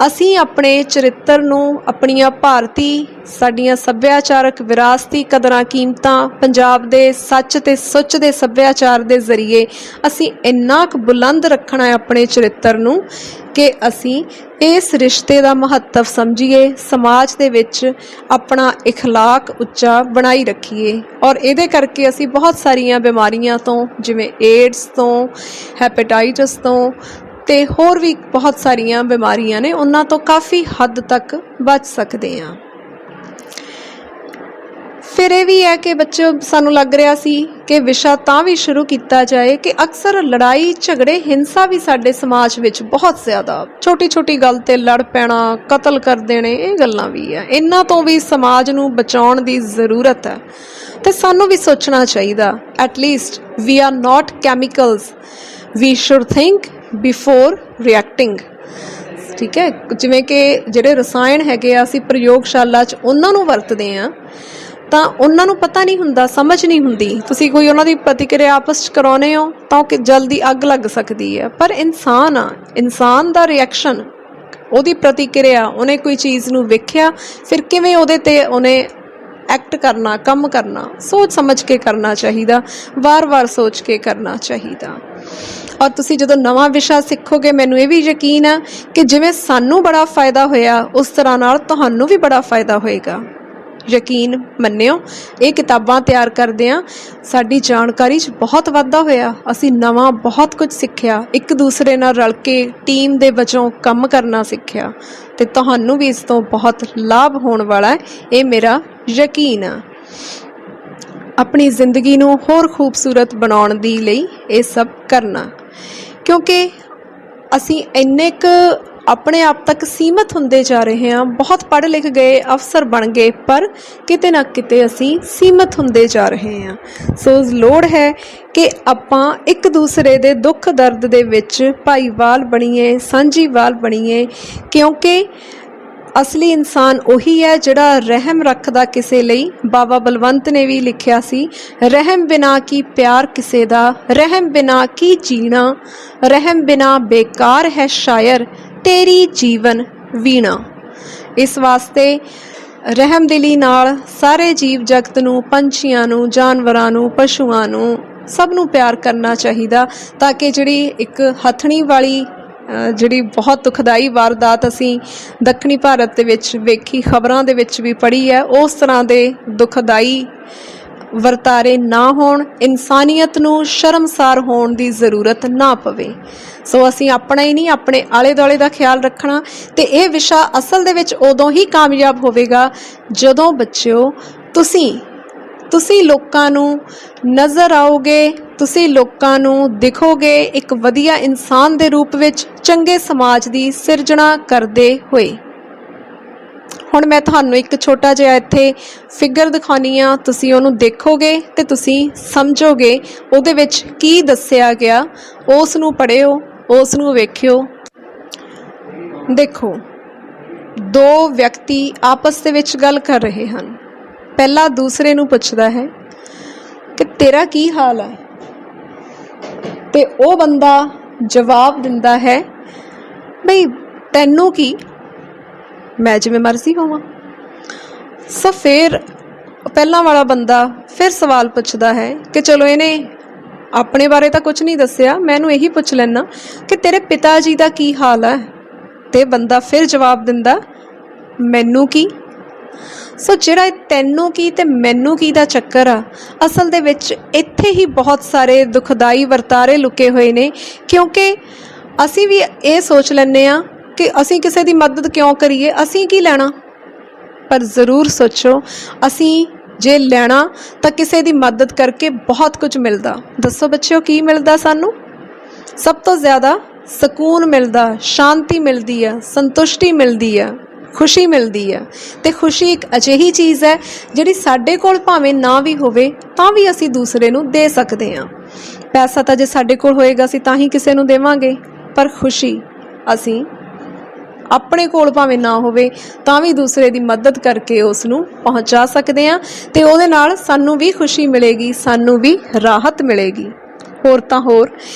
ਅਸੀਂ ਆਪਣੇ ਚਰਿੱਤਰ ਨੂੰ, ਆਪਣੀਆਂ ਭਾਰਤੀ ਸਾਡੀਆਂ ਸੱਭਿਆਚਾਰਕ ਵਿਰਾਸਤੀ ਕਦਰਾਂ ਕੀਮਤਾਂ, ਪੰਜਾਬ ਦੇ ਸੱਚ ਤੇ ਸੁੱਚ ਦੇ ਸੱਭਿਆਚਾਰ ਦੇ ਜ਼ਰੀਏ ਅਸੀਂ ਇੰਨਾ ਕੁ ਬੁਲੰਦ ਰੱਖਣਾ ਹੈ ਆਪਣੇ ਚਰਿੱਤਰ ਨੂੰ ਕਿ ਅਸੀਂ ਇਸ ਰਿਸ਼ਤੇ ਦਾ ਮਹੱਤਵ ਸਮਝੀਏ, ਸਮਾਜ ਦੇ ਵਿੱਚ ਆਪਣਾ ਇਖਲਾਕ ਉੱਚਾ ਬਣਾਈ ਰੱਖੀਏ। ਔਰ ਇਹਦੇ ਕਰਕੇ ਅਸੀਂ ਬਹੁਤ ਸਾਰੀਆਂ ਬਿਮਾਰੀਆਂ ਤੋਂ, ਜਿਵੇਂ ਏਡਸ ਤੋਂ, ਹੈਪੇਟਾਈਟਸ ਤੋਂ ਤੇ ਹੋਰ ਵੀ ਬਹੁਤ ਸਾਰੀਆਂ ਬਿਮਾਰੀਆਂ ਨੇ, ਉਹਨਾਂ ਤੋਂ ਕਾਫੀ ਹੱਦ ਤੱਕ ਬਚ ਸਕਦੇ ਹਾਂ। ਫਿਰ ਇਹ ਵੀ ਹੈ ਕਿ ਬੱਚਿਓ ਸਾਨੂੰ ਲੱਗ ਰਿਹਾ ਸੀ ਕਿ ਵਿਸ਼ਾ ਤਾਂ ਵੀ ਸ਼ੁਰੂ ਕੀਤਾ ਜਾਏ ਕਿ ਅਕਸਰ ਲੜਾਈ ਝਗੜੇ ਹਿੰਸਾ ਵੀ ਸਾਡੇ ਸਮਾਜ ਵਿੱਚ ਬਹੁਤ ਜ਼ਿਆਦਾ, ਛੋਟੀ ਛੋਟੀ ਗੱਲ ਤੇ ਲੜ ਪੈਣਾ, ਕਤਲ ਕਰ ਦੇਣੇ, ਇਹ ਗੱਲਾਂ ਵੀ ਆ। ਇਹਨਾਂ ਤੋਂ ਵੀ ਸਮਾਜ ਨੂੰ ਬਚਾਉਣ ਦੀ ਜ਼ਰੂਰਤ ਹੈ ਤੇ ਸਾਨੂੰ ਵੀ ਸੋਚਣਾ ਚਾਹੀਦਾ, at least we are not chemicals, we should think before reacting. ਠੀਕ ਹੈ, ਜਿਵੇਂ ਕਿ ਜਿਹੜੇ ਰਸਾਇਣ ਹੈਗੇ ਆ ਅਸੀਂ ਪ੍ਰਯੋਗਸ਼ਾਲਾ 'ਚ ਉਹਨਾਂ ਨੂੰ ਵਰਤਦੇ ਹਾਂ ਤਾਂ ਉਹਨਾਂ ਨੂੰ ਪਤਾ ਨਹੀਂ ਹੁੰਦਾ, ਸਮਝ ਨਹੀਂ ਹੁੰਦੀ। ਤੁਸੀਂ ਕੋਈ ਉਹਨਾਂ ਦੀ ਪ੍ਰਤੀਕਿਰਿਆ ਆਪਸ 'ਚ ਕਰਾਉਂਦੇ ਹੋ ਤਾਂ ਉਹ ਜਲਦੀ ਅੱਗ ਲੱਗ ਸਕਦੀ ਹੈ, ਪਰ ਇਨਸਾਨ ਆ, ਇਨਸਾਨ ਦਾ ਰਿਐਕਸ਼ਨ, ਉਹਦੀ ਪ੍ਰਤੀਕਿਰਿਆ, ਉਹਨੇ ਕੋਈ ਚੀਜ਼ ਨੂੰ ਵੇਖਿਆ ਫਿਰ ਕਿਵੇਂ ਉਹਦੇ 'ਤੇ ਉਹਨੇ ਐਕਟ ਕਰਨਾ, ਕੰਮ ਕਰਨਾ, ਸੋਚ ਸਮਝ ਕੇ ਕਰਨਾ ਚਾਹੀਦਾ, ਵਾਰ-ਵਾਰ ਸੋਚ ਕੇ ਕਰਨਾ ਚਾਹੀਦਾ। ਔਰ ਤੁਸੀਂ ਜਦੋਂ ਨਵਾਂ ਵਿਸ਼ਾ ਸਿੱਖੋਗੇ, ਮੈਨੂੰ ਇਹ ਵੀ ਯਕੀਨ ਹੈ ਕਿ ਜਿਵੇਂ ਸਾਨੂੰ ਬੜਾ ਫਾਇਦਾ ਹੋਇਆ ਉਸ ਤਰ੍ਹਾਂ ਨਾਲ ਤੁਹਾਨੂੰ ਵੀ ਬੜਾ ਫਾਇਦਾ ਹੋਏਗਾ। ਯਕੀਨ ਮੰਨਿਓ, ਇਹ ਕਿਤਾਬਾਂ ਤਿਆਰ ਕਰਦੇ ਹਾਂ, ਸਾਡੀ ਜਾਣਕਾਰੀ 'ਚ ਬਹੁਤ ਵਾਧਾ ਹੋਇਆ, ਅਸੀਂ ਨਵਾਂ ਬਹੁਤ ਕੁਝ ਸਿੱਖਿਆ, ਇੱਕ ਦੂਸਰੇ ਨਾਲ ਰਲ ਕੇ ਟੀਮ ਦੇ ਵਜੋਂ ਕੰਮ ਕਰਨਾ ਸਿੱਖਿਆ, ਤੇ ਤੁਹਾਨੂੰ ਵੀ ਇਸ ਤੋਂ ਬਹੁਤ ਲਾਭ ਹੋਣ ਵਾਲਾ ਹੈ, ਇਹ ਮੇਰਾ ਯਕੀਨ ਆ। ਆਪਣੀ ਜ਼ਿੰਦਗੀ ਨੂੰ ਹੋਰ ਖੂਬਸੂਰਤ ਬਣਾਉਣ ਦੀ ਲਈ ਇਹ ਸਭ ਕਰਨਾ, ਕਿਉਂਕਿ ਅਸੀਂ ਇੰਨੇ ਕੁ ਆਪਣੇ ਆਪ ਤੱਕ ਸੀਮਤ ਹੁੰਦੇ ਜਾ ਰਹੇ ਹਾਂ, ਬਹੁਤ ਪੜ੍ਹ ਲਿਖ ਗਏ, ਅਫਸਰ ਬਣ ਗਏ, ਪਰ ਕਿਤੇ ਨਾ ਕਿਤੇ ਅਸੀਂ ਸੀਮਤ ਹੁੰਦੇ ਜਾ ਰਹੇ ਹਾਂ। ਸੋ ਲੋੜ ਹੈ ਕਿ ਆਪਾਂ ਇੱਕ ਦੂਸਰੇ ਦੇ ਦੁੱਖ ਦਰਦ ਦੇ ਵਿੱਚ ਭਾਈਵਾਲ ਬਣੀਏ, ਸਾਂਝੀਵਾਲ ਬਣੀਏ, ਕਿਉਂਕਿ ਅਸਲੀ ਇਨਸਾਨ ਉਹੀ ਹੈ ਜਿਹੜਾ ਰਹਿਮ ਰੱਖਦਾ ਕਿਸੇ ਲਈ। ਬਾਬਾ ਬਲਵੰਤ ਨੇ ਵੀ ਲਿਖਿਆ ਸੀ, ਰਹਿਮ ਬਿਨਾ ਕੀ ਪਿਆਰ ਕਿਸੇ ਦਾ, ਰਹਿਮ ਬਿਨਾ ਕੀ ਜੀਣਾ, ਰਹਿਮ ਬਿਨਾ ਬੇਕਾਰ ਹੈ ਸ਼ਾਇਰ ਤੇਰੀ ਜੀਵਨ ਵੀਣਾ। ਇਸ ਵਾਸਤੇ ਰਹਿਮਦਿਲੀ ਨਾਲ ਸਾਰੇ ਜੀਵ ਜਗਤ ਨੂੰ, ਪੰਛੀਆਂ ਨੂੰ, ਜਾਨਵਰਾਂ ਨੂੰ, ਪਸ਼ੂਆਂ ਨੂੰ, ਸਭ ਨੂੰ ਪਿਆਰ ਕਰਨਾ ਚਾਹੀਦਾ, ਤਾਂ ਕਿ ਜਿਹੜੀ ਇੱਕ ਹੱਥਣੀ ਵਾਲੀ ਜਿਹੜੀ ਬਹੁਤ ਦੁਖਦਾਈ ਵਾਰਦਾਤ ਅਸੀਂ ਦੱਖਣੀ ਭਾਰਤ ਦੇ ਵਿੱਚ ਵੇਖੀ, ਖਬਰਾਂ ਦੇ ਵਿੱਚ ਵੀ ਪੜ੍ਹੀ ਹੈ, ਉਸ ਤਰ੍ਹਾਂ ਦੇ ਦੁਖਦਾਈ ਵਰਤਾਰੇ ਨਾ ਹੋਣ, ਇਨਸਾਨੀਅਤ ਨੂੰ ਸ਼ਰਮਸਾਰ ਹੋਣ ਦੀ ਜ਼ਰੂਰਤ ਨਾ ਪਵੇ। ਸੋ ਅਸੀਂ ਆਪਣਾ ਹੀ ਨਹੀਂ, ਆਪਣੇ ਆਲੇ ਦੁਆਲੇ ਦਾ ਖਿਆਲ ਰੱਖਣਾ। ਤੇ ਇਹ ਵਿਸ਼ਾ ਅਸਲ ਦੇ ਵਿੱਚ ਉਦੋਂ ਹੀ ਕਾਮਯਾਬ ਹੋਵੇਗਾ ਜਦੋਂ ਬੱਚਿਓ ਤੁਸੀਂ ਤੁਸੀਂ ਲੋਕਾਂ ਨੂੰ ਨਜ਼ਰ ਆਓਗੇ, ਤੁਸੀਂ ਲੋਕਾਂ ਨੂੰ ਦਿਖੋਗੇ ਇੱਕ ਵਧੀਆ ਇਨਸਾਨ ਦੇ ਰੂਪ ਵਿੱਚ, ਚੰਗੇ ਸਮਾਜ ਦੀ ਸਿਰਜਣਾ ਕਰਦੇ ਹੋਏ। ਹੁਣ ਮੈਂ ਤੁਹਾਨੂੰ ਇੱਕ ਛੋਟਾ ਜਿਹਾ ਇੱਥੇ ਫਿਗਰ ਦਿਖਾਉਣੀ ਆ, ਤੁਸੀਂ ਉਹਨੂੰ ਦੇਖੋਗੇ ਤੇ ਤੁਸੀਂ ਸਮਝੋਗੇ ਉਹਦੇ ਵਿੱਚ ਕੀ ਦੱਸਿਆ ਗਿਆ। ਉਸ ਨੂੰ ਪੜ੍ਹਿਓ, ਉਸ ਨੂੰ ਵੇਖਿਓ। ਦੇਖੋ, ਦੋ ਵਿਅਕਤੀ ਆਪਸ ਦੇ ਵਿੱਚ ਗੱਲ ਕਰ ਰਹੇ ਹਨ। ਪਹਿਲਾ ਦੂਸਰੇ ਨੂੰ ਪੁੱਛਦਾ ਹੈ ਕਿ ਤੇਰਾ ਕੀ ਹਾਲ ਹੈ, ਤੇ ਉਹ ਬੰਦਾ ਜਵਾਬ ਦਿੰਦਾ ਹੈ ਬਈ ਤੈਨੂੰ ਕੀ, ਮੈਂ ਜਿਵੇਂ ਮਰਜ਼ੀ ਹੋਵਾਂ। ਸੋ ਫਿਰ ਪਹਿਲਾਂ ਵਾਲਾ ਬੰਦਾ ਫਿਰ ਸਵਾਲ ਪੁੱਛਦਾ ਹੈ ਕਿ ਚਲੋ ਇਹਨੇ ਆਪਣੇ ਬਾਰੇ ਤਾਂ ਕੁਝ ਨਹੀਂ ਦੱਸਿਆ, ਮੈਂ ਇਹਨੂੰ ਇਹੀ ਪੁੱਛ ਲੈਣਾ ਕਿ ਤੇਰੇ ਪਿਤਾ ਜੀ ਦਾ ਕੀ ਹਾਲ ਹੈ, ਤੇ ਬੰਦਾ ਫਿਰ ਜਵਾਬ ਦਿੰਦਾ ਮੈਨੂੰ ਕੀ। ਸੋ ਜਿਹੜਾ ਇਹ ਤੈਨੂੰ ਕੀ ਤੇ ਮੈਨੂੰ ਕੀ ਦਾ ਚੱਕਰ ਆ, ਅਸਲ ਦੇ ਵਿੱਚ ਇੱਥੇ ਹੀ ਬਹੁਤ ਸਾਰੇ ਦੁਖਦਾਈ ਵਰਤਾਰੇ ਲੁਕੇ ਹੋਏ ਨੇ। ਕਿਉਂਕਿ ਅਸੀਂ ਵੀ ਇਹ ਸੋਚ ਲੈਂਦੇ ਹਾਂ ਕਿ ਅਸੀਂ ਕਿਸੇ ਦੀ ਮਦਦ ਕਿਉਂ ਕਰੀਏ, ਅਸੀਂ ਕੀ ਲੈਣਾ। ਪਰ ਜ਼ਰੂਰ ਸੋਚੋ, ਅਸੀਂ ਜੇ ਲੈਣਾ ਤਾਂ ਕਿਸੇ ਦੀ ਮਦਦ ਕਰਕੇ ਬਹੁਤ ਕੁਝ ਮਿਲਦਾ। ਦੱਸੋ ਬੱਚਿਓ, ਕੀ ਮਿਲਦਾ ਸਾਨੂੰ? ਸਭ ਤੋਂ ਜ਼ਿਆਦਾ ਸਕੂਨ ਮਿਲਦਾ, ਸ਼ਾਂਤੀ ਮਿਲਦੀ ਆ, ਸੰਤੁਸ਼ਟੀ ਮਿਲਦੀ ਆ, ਖੁਸ਼ੀ ਮਿਲਦੀ ਆ। ਤੇ ਖੁਸ਼ੀ ਇੱਕ ਅਜਿਹੀ ਚੀਜ਼ ਹੈ ਜਿਹੜੀ ਸਾਡੇ ਕੋਲ ਭਾਵੇਂ ਨਾ ਵੀ ਹੋਵੇ ਤਾਂ ਵੀ ਅਸੀਂ ਦੂਸਰੇ ਨੂੰ ਦੇ ਸਕਦੇ ਹਾਂ। ਪੈਸਾ ਤਾਂ ਜੇ ਸਾਡੇ ਕੋਲ ਹੋਏਗਾ ਅਸੀਂ ਤਾਂ ਹੀ ਕਿਸੇ ਨੂੰ ਦੇਵਾਂਗੇ, ਪਰ ਖੁਸ਼ੀ ਅਸੀਂ ਆਪਣੇ ਕੋਲ ਭਾਵੇਂ ਨਾ ਹੋਵੇ ਤਾਂ ਵੀ ਦੂਸਰੇ ਦੀ ਮਦਦ ਕਰਕੇ ਉਸ ਨੂੰ ਪਹੁੰਚਾ ਸਕਦੇ ਹਾਂ, ਤੇ ਉਹਦੇ ਨਾਲ ਸਾਨੂੰ ਵੀ ਖੁਸ਼ੀ ਮਿਲੇਗੀ, ਸਾਨੂੰ ਵੀ ਰਾਹਤ ਮਿਲੇਗੀ। ਹੋਰ ਤਾਂ ਹੋਰ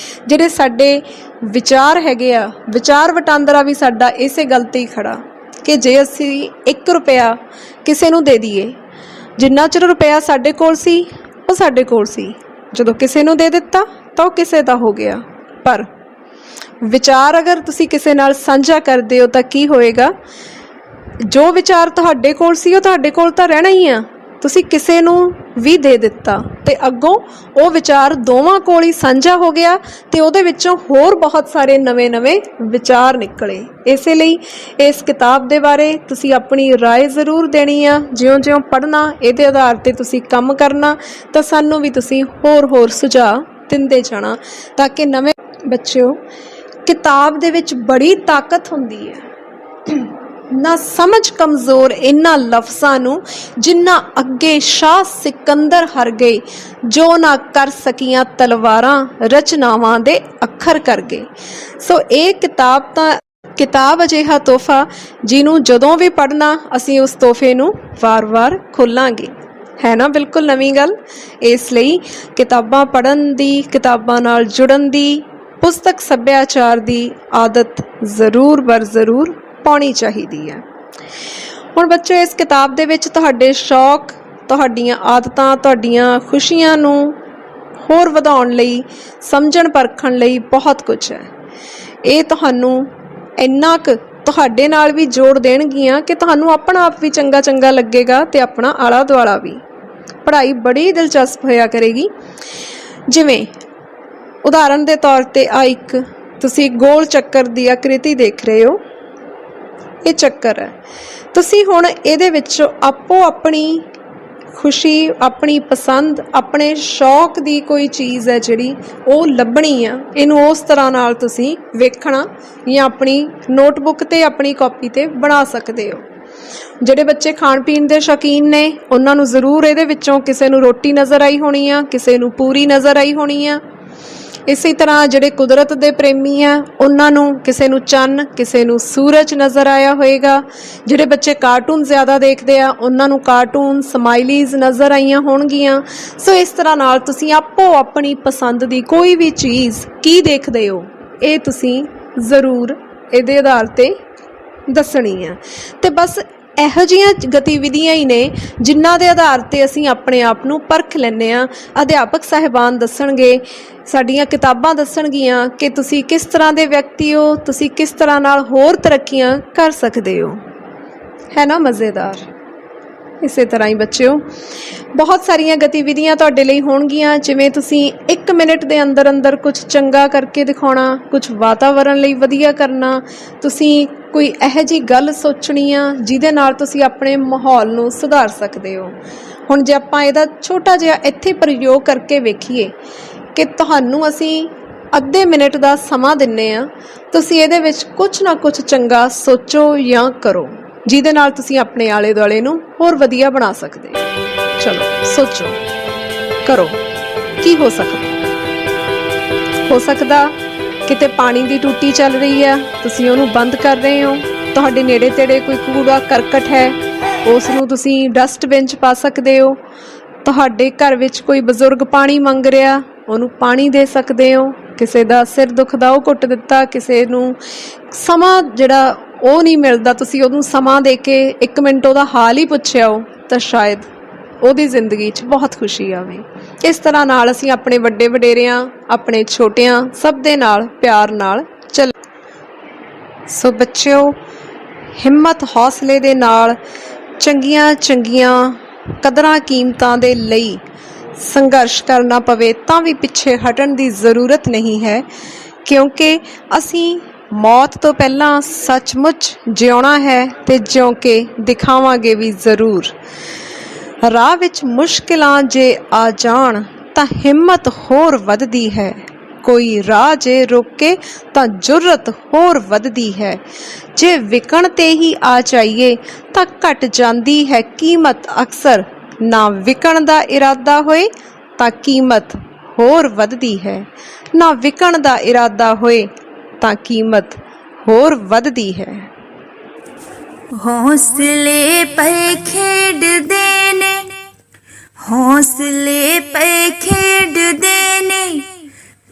ਜਿਹੜੇ ਸਾਡੇ ਵਿਚਾਰ ਹੈਗੇ ਆ, ਵਿਚਾਰ ਵਟਾਂਦਰਾ ਵੀ ਸਾਡਾ ਇਸੇ ਗੱਲ 'ਤੇ ਹੀ ਖੜਾ ਕਿ ਜੇ ਅਸੀਂ 1 ਰੁਪਇਆ ਕਿਸੇ ਨੂੰ ਦੇ ਦਈਏ, ਜਿੰਨਾ ਚਿਰ ਰੁਪਇਆ ਸਾਡੇ ਕੋਲ ਸੀ ਉਹ ਸਾਡੇ ਕੋਲ ਸੀ, ਜਦੋਂ ਕਿਸੇ ਨੂੰ ਦੇ ਦਿੱਤਾ ਤਾਂ ਉਹ ਕਿਸੇ ਦਾ ਹੋ ਗਿਆ। ਪਰ ਵਿਚਾਰ ਅਗਰ ਤੁਸੀਂ ਕਿਸੇ ਨਾਲ ਸਾਂਝਾ ਕਰਦੇ ਹੋ ਤਾਂ ਕੀ ਹੋਏਗਾ? ਜੋ ਵਿਚਾਰ ਤੁਹਾਡੇ ਕੋਲ ਸੀ ਉਹ ਤੁਹਾਡੇ ਕੋਲ ਤਾਂ ਰਹਿਣਾ ਹੀ ਆ, ਤੁਸੀਂ ਕਿਸੇ ਨੂੰ ਵੀ ਦੇ ਦਿੱਤਾ ਤੇ ਅੱਗੋਂ ਉਹ ਵਿਚਾਰ ਦੋਵਾਂ ਕੋਲ ਹੀ ਸਾਂਝਾ ਹੋ ਗਿਆ ਤੇ ਉਹਦੇ ਵਿੱਚੋਂ ਹੋਰ ਬਹੁਤ ਸਾਰੇ ਨਵੇਂ-ਨਵੇਂ ਵਿਚਾਰ ਨਿਕਲੇ। ਇਸੇ ਲਈ ਇਸ ਕਿਤਾਬ ਦੇ ਬਾਰੇ ਤੁਸੀਂ ਆਪਣੀ ਰਾਏ ਜ਼ਰੂਰ ਦੇਣੀ ਆ। ਜਿਉਂ-ਜਿਉਂ ਪੜ੍ਹਨਾ, ਇਹਦੇ ਆਧਾਰ 'ਤੇ ਤੁਸੀਂ ਕੰਮ ਕਰਨਾ, ਤਾਂ ਸਾਨੂੰ ਵੀ ਤੁਸੀਂ ਹੋਰ ਸੁਝਾਅ ਦਿੰਦੇ ਜਾਣਾ ਤਾਂ ਕਿ ਨਵੇਂ ਬੱਚਿਓ, ਕਿਤਾਬ ਦੇ ਵਿੱਚ ਬੜੀ ਤਾਕਤ ਹੁੰਦੀ ਹੈ। ਨਾ ਸਮਝ ਕਮਜ਼ੋਰ ਇਹਨਾਂ ਲਫ਼ਜ਼ਾਂ ਨੂੰ ਜਿੰਨਾ ਅੱਗੇ ਸ਼ਾਹ ਸਿਕੰਦਰ ਹਰ ਗਏ, ਜੋ ਨਾ ਕਰ ਸਕੀਆਂ ਤਲਵਾਰਾਂ ਰਚਨਾਵਾਂ ਦੇ ਅੱਖਰ ਕਰ ਗਏ। ਸੋ ਇਹ ਕਿਤਾਬ ਅਜਿਹਾ ਤੋਹਫਾ ਜਿਹਨੂੰ ਜਦੋਂ ਵੀ ਪੜ੍ਹਨਾ ਅਸੀਂ ਉਸ ਤੋਹਫੇ ਨੂੰ ਵਾਰ-ਵਾਰ ਖੋਲਾਂਗੇ, ਹੈ ਨਾ? ਬਿਲਕੁਲ ਨਵੀਂ ਗੱਲ। ਇਸ ਲਈ ਕਿਤਾਬਾਂ ਪੜ੍ਹਨ ਦੀ, ਕਿਤਾਬਾਂ ਨਾਲ ਜੁੜਨ ਦੀ, ਪੁਸਤਕ ਸੱਭਿਆਚਾਰ ਦੀ ਆਦਤ ਜ਼ਰੂਰ ਪਾਉਣੀ ਚਾਹੀਦੀ ਹੈ। ਹੁਣ ਬੱਚੋ, ਇਸ ਕਿਤਾਬ ਦੇ ਵਿੱਚ ਤੁਹਾਡੇ ਸ਼ੌਕ, ਤੁਹਾਡੀਆਂ ਆਦਤਾਂ, ਤੁਹਾਡੀਆਂ ਖੁਸ਼ੀਆਂ ਨੂੰ ਹੋਰ ਵਧਾਉਣ ਲਈ, ਸਮਝਣ ਪਰਖਣ ਲਈ ਬਹੁਤ ਕੁਝ ਹੈ। ਇਹ ਤੁਹਾਨੂੰ ਇੰਨਾ ਕੁ ਤੁਹਾਡੇ ਨਾਲ ਵੀ ਜੋੜ ਦੇਣਗੀਆਂ ਕਿ ਤੁਹਾਨੂੰ ਆਪਣਾ ਆਪ ਵੀ ਚੰਗਾ ਲੱਗੇਗਾ ਤੇ ਆਪਣਾ ਆਲਾ ਦੁਆਲਾ ਵੀ। ਪੜ੍ਹਾਈ ਬੜੀ ਦਿਲਚਸਪ ਹੋਇਆ ਕਰੇਗੀ। ਜਿਵੇਂ ਉਦਾਹਰਨ ਦੇ ਤੌਰ 'ਤੇ ਆ ਇੱਕ ਤੁਸੀਂ ਗੋਲ ਚੱਕਰ ਦੀ ਆਕ੍ਰਿਤੀ ਦੇਖ ਰਹੇ ਹੋ, ਇਹ ਚੱਕਰ ਹੈ। ਤੁਸੀਂ ਹੁਣ ਇਹਦੇ ਵਿੱਚੋਂ ਆਪੋ ਆਪਣੀ ਖੁਸ਼ੀ, ਆਪਣੀ ਪਸੰਦ, ਆਪਣੇ ਸ਼ੌਕ ਦੀ ਕੋਈ ਚੀਜ਼ ਹੈ ਜਿਹੜੀ ਉਹ ਲੱਭਣੀ ਆ। ਇਹਨੂੰ ਉਸ ਤਰ੍ਹਾਂ ਨਾਲ ਤੁਸੀਂ ਵੇਖਣਾ ਜਾਂ ਆਪਣੀ ਨੋਟਬੁੱਕ 'ਤੇ, ਆਪਣੀ ਕਾਪੀ 'ਤੇ ਬਣਾ ਸਕਦੇ ਹੋ। ਜਿਹੜੇ ਬੱਚੇ ਖਾਣ ਪੀਣ ਦੇ ਸ਼ੌਕੀਨ ਨੇ ਉਹਨਾਂ ਨੂੰ ਜ਼ਰੂਰ ਇਹਦੇ ਵਿੱਚੋਂ ਕਿਸੇ ਨੂੰ ਰੋਟੀ ਨਜ਼ਰ ਆਈ ਹੋਣੀ ਆ, ਕਿਸੇ ਨੂੰ ਪੂਰੀ ਨਜ਼ਰ ਆਈ ਹੋਣੀ ਆ। ਇਸੇ ਤਰ੍ਹਾਂ ਜਿਹੜੇ ਕੁਦਰਤ ਦੇ ਪ੍ਰੇਮੀ ਆ ਉਹਨਾਂ ਨੂੰ ਕਿਸੇ ਨੂੰ ਚੰਨ, ਕਿਸੇ ਨੂੰ ਸੂਰਜ ਨਜ਼ਰ ਆਇਆ ਹੋਏਗਾ। ਜਿਹੜੇ ਬੱਚੇ ਕਾਰਟੂਨ ਜ਼ਿਆਦਾ ਦੇਖਦੇ ਆ ਉਹਨਾਂ ਨੂੰ ਕਾਰਟੂਨ, ਸਮਾਈਲੀਜ਼ ਨਜ਼ਰ ਆਈਆਂ ਹੋਣਗੀਆਂ। ਸੋ ਇਸ ਤਰ੍ਹਾਂ ਨਾਲ ਤੁਸੀਂ ਆਪੋ ਆਪਣੀ ਪਸੰਦ ਦੀ ਕੋਈ ਵੀ ਚੀਜ਼ ਕੀ ਦੇਖਦੇ ਹੋ ਇਹ ਤੁਸੀਂ ਜ਼ਰੂਰ ਇਹਦੇ ਆਧਾਰ 'ਤੇ ਦੱਸਣੀ ਆ। ਤੇ ਬਸ ਇਹੋ ਜਿਹੀਆਂ ਗਤੀਵਿਧੀਆਂ ਹੀ ਨੇ ਜਿਨ੍ਹਾਂ ਦੇ ਆਧਾਰ 'ਤੇ ਅਸੀਂ ਆਪਣੇ ਆਪ ਨੂੰ ਪਰਖ ਲੈਂਦੇ ਹਾਂ। ਅਧਿਆਪਕ ਸਾਹਿਬਾਨ ਦੱਸਣਗੇ, ਸਾਡੀਆਂ ਕਿਤਾਬਾਂ ਦੱਸਣਗੀਆਂ ਕਿ ਤੁਸੀਂ ਕਿਸ ਤਰ੍ਹਾਂ ਦੇ ਵਿਅਕਤੀ ਹੋ, ਤੁਸੀਂ ਕਿਸ ਤਰ੍ਹਾਂ ਨਾਲ ਹੋਰ ਤਰੱਕੀਆਂ ਕਰ ਸਕਦੇ ਹੋ। ਹੈ ਨਾ ਮਜ਼ੇਦਾਰ? ਇਸੇ ਤਰ੍ਹਾਂ ਹੀ ਬੱਚਿਓ ਬਹੁਤ ਸਾਰੀਆਂ ਗਤੀਵਿਧੀਆਂ ਤੁਹਾਡੇ ਲਈ ਹੋਣਗੀਆਂ। ਜਿਵੇਂ ਤੁਸੀਂ 1 ਮਿੰਟ ਦੇ ਅੰਦਰ ਕੁਝ ਚੰਗਾ ਕਰਕੇ ਦਿਖਾਉਣਾ, ਕੁਝ ਵਾਤਾਵਰਣ ਲਈ ਵਧੀਆ ਕਰਨਾ, ਤੁਸੀਂ ਕੋਈ ਇਹੋ ਜਿਹੀ ਗੱਲ ਸੋਚਣੀ ਆ ਜਿਹਦੇ ਨਾਲ ਤੁਸੀਂ ਆਪਣੇ ਮਾਹੌਲ ਨੂੰ ਸੁਧਾਰ ਸਕਦੇ ਹੋ। ਹੁਣ ਜੇ ਆਪਾਂ ਇਹਦਾ ਛੋਟਾ ਜਿਹਾ ਇੱਥੇ ਪ੍ਰਯੋਗ ਕਰਕੇ ਵੇਖੀਏ ਕਿ ਤੁਹਾਨੂੰ ਅਸੀਂ ਅੱਧੇ ਮਿੰਟ ਦਾ ਸਮਾਂ ਦਿੰਨੇ ਆ, ਤੁਸੀਂ ਇਹਦੇ ਵਿੱਚ ਕੁਝ ਨਾ ਕੁਝ ਚੰਗਾ ਸੋਚੋ ਜਾਂ ਕਰੋ ਜਿਹਦੇ ਨਾਲ ਤੁਸੀਂ ਆਪਣੇ ਆਲੇ ਦੁਆਲੇ ਨੂੰ ਹੋਰ ਵਧੀਆ ਬਣਾ ਸਕਦੇ ਹੋ। ਚਲੋ ਸੋਚੋ, ਕਰੋ। ਕੀ ਹੋ ਸਕਦਾ ਕਿਤੇ ਪਾਣੀ ਦੀ ਟੂਟੀ ਚੱਲ ਰਹੀ ਆ, ਤੁਸੀਂ ਉਹਨੂੰ ਬੰਦ ਕਰ ਰਹੇ ਹੋ। ਤੁਹਾਡੇ ਨੇੜੇ ਤੇੜੇ ਕੋਈ ਕੂੜਾ ਕਰਕਟ ਹੈ, ਉਸ ਨੂੰ ਤੁਸੀਂ ਡਸਟਬਿਨ 'ਚ ਪਾ ਸਕਦੇ ਹੋ। ਤੁਹਾਡੇ ਘਰ ਵਿੱਚ ਕੋਈ ਬਜ਼ੁਰਗ ਪਾਣੀ ਮੰਗ ਰਿਹਾ, ਉਹਨੂੰ ਪਾਣੀ ਦੇ ਸਕਦੇ ਹੋ। ਕਿਸੇ ਦਾ ਸਿਰ ਦੁਖਦਾ, ਉਹ ਘੁੱਟ ਦਿੱਤਾ। ਕਿਸੇ ਨੂੰ ਸਮਾਂ ਜਿਹੜਾ ਉਹ ਨਹੀਂ ਮਿਲਦਾ, ਤੁਸੀਂ ਉਹਨੂੰ ਸਮਾਂ ਦੇ ਕੇ 1 ਮਿੰਟ ਉਹਦਾ ਹਾਲ ਹੀ ਪੁੱਛਿਆ ਹੋ, ਤਾਂ ਸ਼ਾਇਦ ਉਹਦੀ ਜ਼ਿੰਦਗੀ 'ਚ ਬਹੁਤ ਖੁਸ਼ੀ ਆਵੇ। ਇਸ ਤਰ੍ਹਾਂ ਨਾਲ ਅਸੀਂ ਆਪਣੇ ਵੱਡੇ ਵਡੇਰਿਆਂ, ਆਪਣੇ ਛੋਟਿਆਂ, ਸਭ ਦੇ ਨਾਲ ਪਿਆਰ ਨਾਲ ਚੱਲ। ਸੋ ਬੱਚਿਓ, ਹਿੰਮਤ ਹੌਸਲੇ ਦੇ ਨਾਲ ਚੰਗੀਆਂ ਕਦਰਾਂ ਕੀਮਤਾਂ ਦੇ ਲਈ ਸੰਘਰਸ਼ ਕਰਨਾ ਪਵੇ ਤਾਂ ਵੀ ਪਿੱਛੇ ਹਟਣ ਦੀ ਜ਼ਰੂਰਤ ਨਹੀਂ ਹੈ, ਕਿਉਂਕਿ ਅਸੀਂ ਮੌਤ ਤੋਂ ਪਹਿਲਾਂ ਸੱਚਮੁੱਚ ਜਿਉਣਾ ਹੈ ਤੇ ਜਿਉਂ ਕੇ ਦਿਖਾਵਾਂਗੇ ਵੀ ਜ਼ਰੂਰ। ਰਾਹ ਵਿੱਚ ਮੁਸ਼ਕਿਲਾਂ ਜੇ ਆ ਜਾਣ ਤਾਂ ਹਿੰਮਤ ਹੋਰ ਵੱਧਦੀ ਹੈ। ਕੋਈ ਰਾਹ ਜੇ ਰੋਕੇ ਤਾਂ ਜੁਰਅਤ ਹੋਰ ਵੱਧਦੀ ਹੈ। ਜੇ ਵਿਕਣ ਤੇ ਹੀ ਆ ਜਾਈਏ ਤਾਂ ਘਟ ਜਾਂਦੀ ਹੈ ਕੀਮਤ ਅਕਸਰ। ਨਾ ਵਿਕਣ ਦਾ ਇਰਾਦਾ ਹੋਏ ਤਾਂ ਕੀਮਤ ਹੋਰ ਵੱਧਦੀ ਹੈ। ਨਾ ਵਿਕਣ ਦਾ ਇਰਾਦਾ ਹੋਏ ਤਾਂ ਕੀਮਤ ਹੋਰ ਵੱਧਦੀ ਹੈ। ਹੌਸਲੇ ਪਏ ਖੇਡਦੇ ਨੇ, ਹੌਸਲੇ ਪਏ ਖੇਡਦੇ ਨੇ,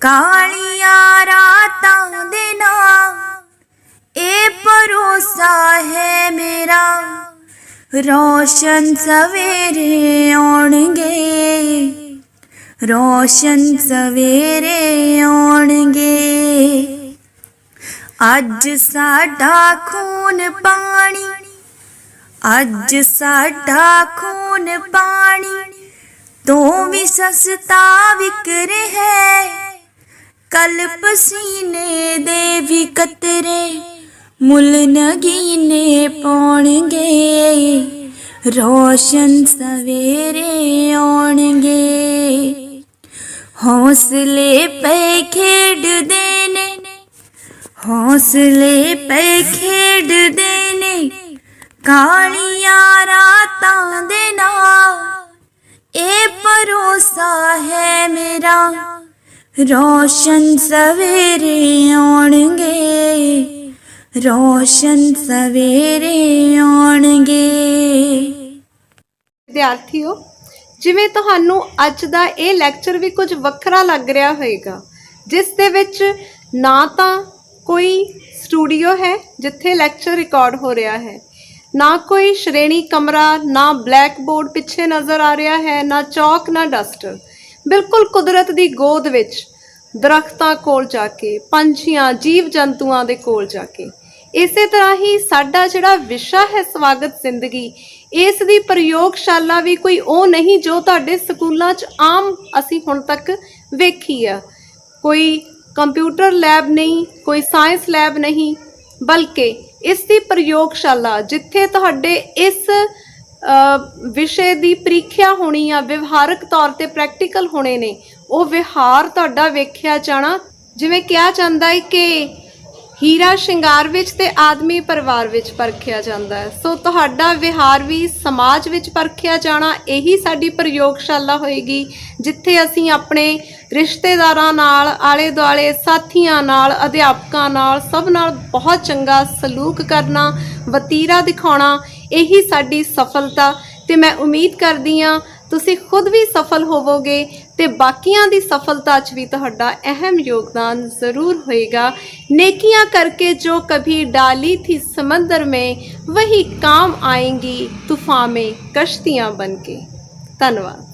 ਕਾਲੀਆਂ ਰਾਤਾਂ ਦੇ ਨਾਲ ਇਹ ਭਰੋਸਾ ਹੈ ਮੇਰਾ, ਰੋਸ਼ਨ ਸਵੇਰੇ ਆਉਣਗੇ, ਰੋਸ਼ਨ ਸਵੇਰੇ ਆਉਣਗੇ। ਅੱਜ ਸਾਡਾ ਖੂਨ ਪਾਣੀ, ਅੱਜ ਸਾਡਾ ਖੂਨ ਪਾਣੀ ਤੋਂ ਵੀ ਸਸਤਾ ਵਿਕ ਰਿਹਾ ਹੈ। ਕੱਲ ਪਸੀਨੇ ਦੇ ਵੀ ਕਤਰੇ ਮੁੱਲ ਨਗੀਨੇ ਪਾਉਣਗੇ, ਰੋਸ਼ਨ ਸਵੇਰੇ ਆਉਣਗੇ। ਹੌਸਲੇ ਪਏ ਖੇਡਦੇ ਨੇ, ਹੌਸਲੇ ਪਏ ਖੇਡਦੇ ਨੇ, ਕਾਲੀਆਂ ਰਾਤਾਂ ਦੇ ਨਾਲ ਇਹ ਭਰੋਸਾ ਹੈ ਮੇਰਾ, ਰੋਸ਼ਨ ਸਵੇਰੇ ਆਉਣਗੇ, ਰੋਸ਼ਨ ਸਵੇਰੇ ਆਉਣਗੇ। ਵਿਦਿਆਰਥੀਓ, ਜਿਵੇਂ ਤੁਹਾਨੂੰ ਅੱਜ ਦਾ ਇਹ ਲੈਕਚਰ ਵੀ ਕੁਝ ਵੱਖਰਾ ਲੱਗ ਰਿਹਾ ਹੋਵੇਗਾ, ਜਿਸ ਦੇ ਵਿੱਚ ਨਾ ਤਾਂ ਕੋਈ ਸਟੂਡੀਓ ਹੈ ਜਿੱਥੇ ਲੈਕਚਰ ਰਿਕਾਰਡ ਹੋ ਰਿਹਾ ਹੈ, ਨਾ ਕੋਈ ਸ਼੍ਰੇਣੀ ਕਮਰਾ, ਨਾ ਬਲੈਕ ਬੋਰਡ ਪਿੱਛੇ ਨਜ਼ਰ ਆ ਰਿਹਾ ਹੈ, ਨਾ ਚੌਕ, ਨਾ ਡਸਟਰ। ਬਿਲਕੁਲ ਕੁਦਰਤ ਦੀ ਗੋਦ ਵਿੱਚ ਦਰਖਤਾਂ ਕੋਲ ਜਾ ਕੇ, ਪੰਛੀਆਂ, ਜੀਵ ਜੰਤੂਆਂ ਦੇ ਕੋਲ ਜਾ ਕੇ। ਇਸੇ ਤਰ੍ਹਾਂ ਹੀ ਸਾਡਾ ਜਿਹੜਾ ਵਿਸ਼ਾ ਹੈ ਸਵਾਗਤ ਜ਼ਿੰਦਗੀ, ਇਸ ਦੀ ਪ੍ਰਯੋਗਸ਼ਾਲਾ ਵੀ ਕੋਈ ਉਹ ਨਹੀਂ ਜੋ ਤੁਹਾਡੇ ਸਕੂਲਾਂ 'ਚ ਆਮ ਅਸੀਂ ਹੁਣ ਤੱਕ ਵੇਖੀ ਆ। ਕੋਈ ਕੰਪਿਊਟਰ ਲੈਬ ਨਹੀਂ, ਕੋਈ ਸਾਇੰਸ ਲੈਬ ਨਹੀਂ, ਬਲਕਿ ਇਸ ਦੀ ਪ੍ਰਯੋਗਸ਼ਾਲਾ ਜਿੱਥੇ ਤੁਹਾਡੇ ਇਸ ਵਿਸ਼ੇ ਦੀ ਪ੍ਰੀਖਿਆ ਹੋਣੀ ਆ, ਵਿਵਹਾਰਕ ਤੌਰ ਤੇ ਪ੍ਰੈਕਟੀਕਲ ਹੋਣੇ ਨੇ, ਉਹ ਵਿਹਾਰ ਤੁਹਾਡਾ ਵੇਖਿਆ ਜਾਣਾ। ਜਿਵੇਂ ਕਿਹਾ ਜਾਂਦਾ ਹੈ ਕਿ ਹੀਰਾ ਸ਼ਿੰਗਾਰ ਵਿੱਚ ਤੇ ਆਦਮੀ ਪਰਿਵਾਰ ਵਿੱਚ ਪਰਖਿਆ ਜਾਂਦਾ ਹੈ, ਸੋ ਤੁਹਾਡਾ ਵਿਹਾਰ ਵੀ ਸਮਾਜ ਵਿੱਚ ਪਰਖਿਆ ਜਾਣਾ। ਇਹੀ ਸਾਡੀ ਪ੍ਰਯੋਗਸ਼ਾਲਾ ਹੋਏਗੀ, ਜਿੱਥੇ ਅਸੀਂ ਆਪਣੇ ਰਿਸ਼ਤੇਦਾਰਾਂ ਨਾਲ, ਆਲੇ ਦੁਆਲੇ ਸਾਥੀਆਂ ਨਾਲ, ਅਧਿਆਪਕਾਂ ਨਾਲ, ਸਭ ਨਾਲ ਬਹੁਤ ਚੰਗਾ ਸਲੂਕ ਕਰਨਾ, ਵਤੀਰਾ ਦਿਖਾਉਣਾ। ਇਹੀ ਸਾਡੀ ਸਫਲਤਾ, ਤੇ ਮੈਂ ਉਮੀਦ ਕਰਦੀ ਹਾਂ ਤੁਸੀਂ ਖੁਦ ਵੀ ਸਫਲ ਹੋਵੋਗੇ ਤੇ ਬਾਕੀਆਂ ਦੀ ਸਫਲਤਾ 'ਚ ਵੀ ਤੁਹਾਡਾ ਅਹਿਮ ਯੋਗਦਾਨ ਜ਼ਰੂਰ ਹੋਏਗਾ। नेकियां करके जो कभी डाली थी समंदर में, वही काम आएंगी तूफान में कश्तियाँ बन के। धन्यवाद।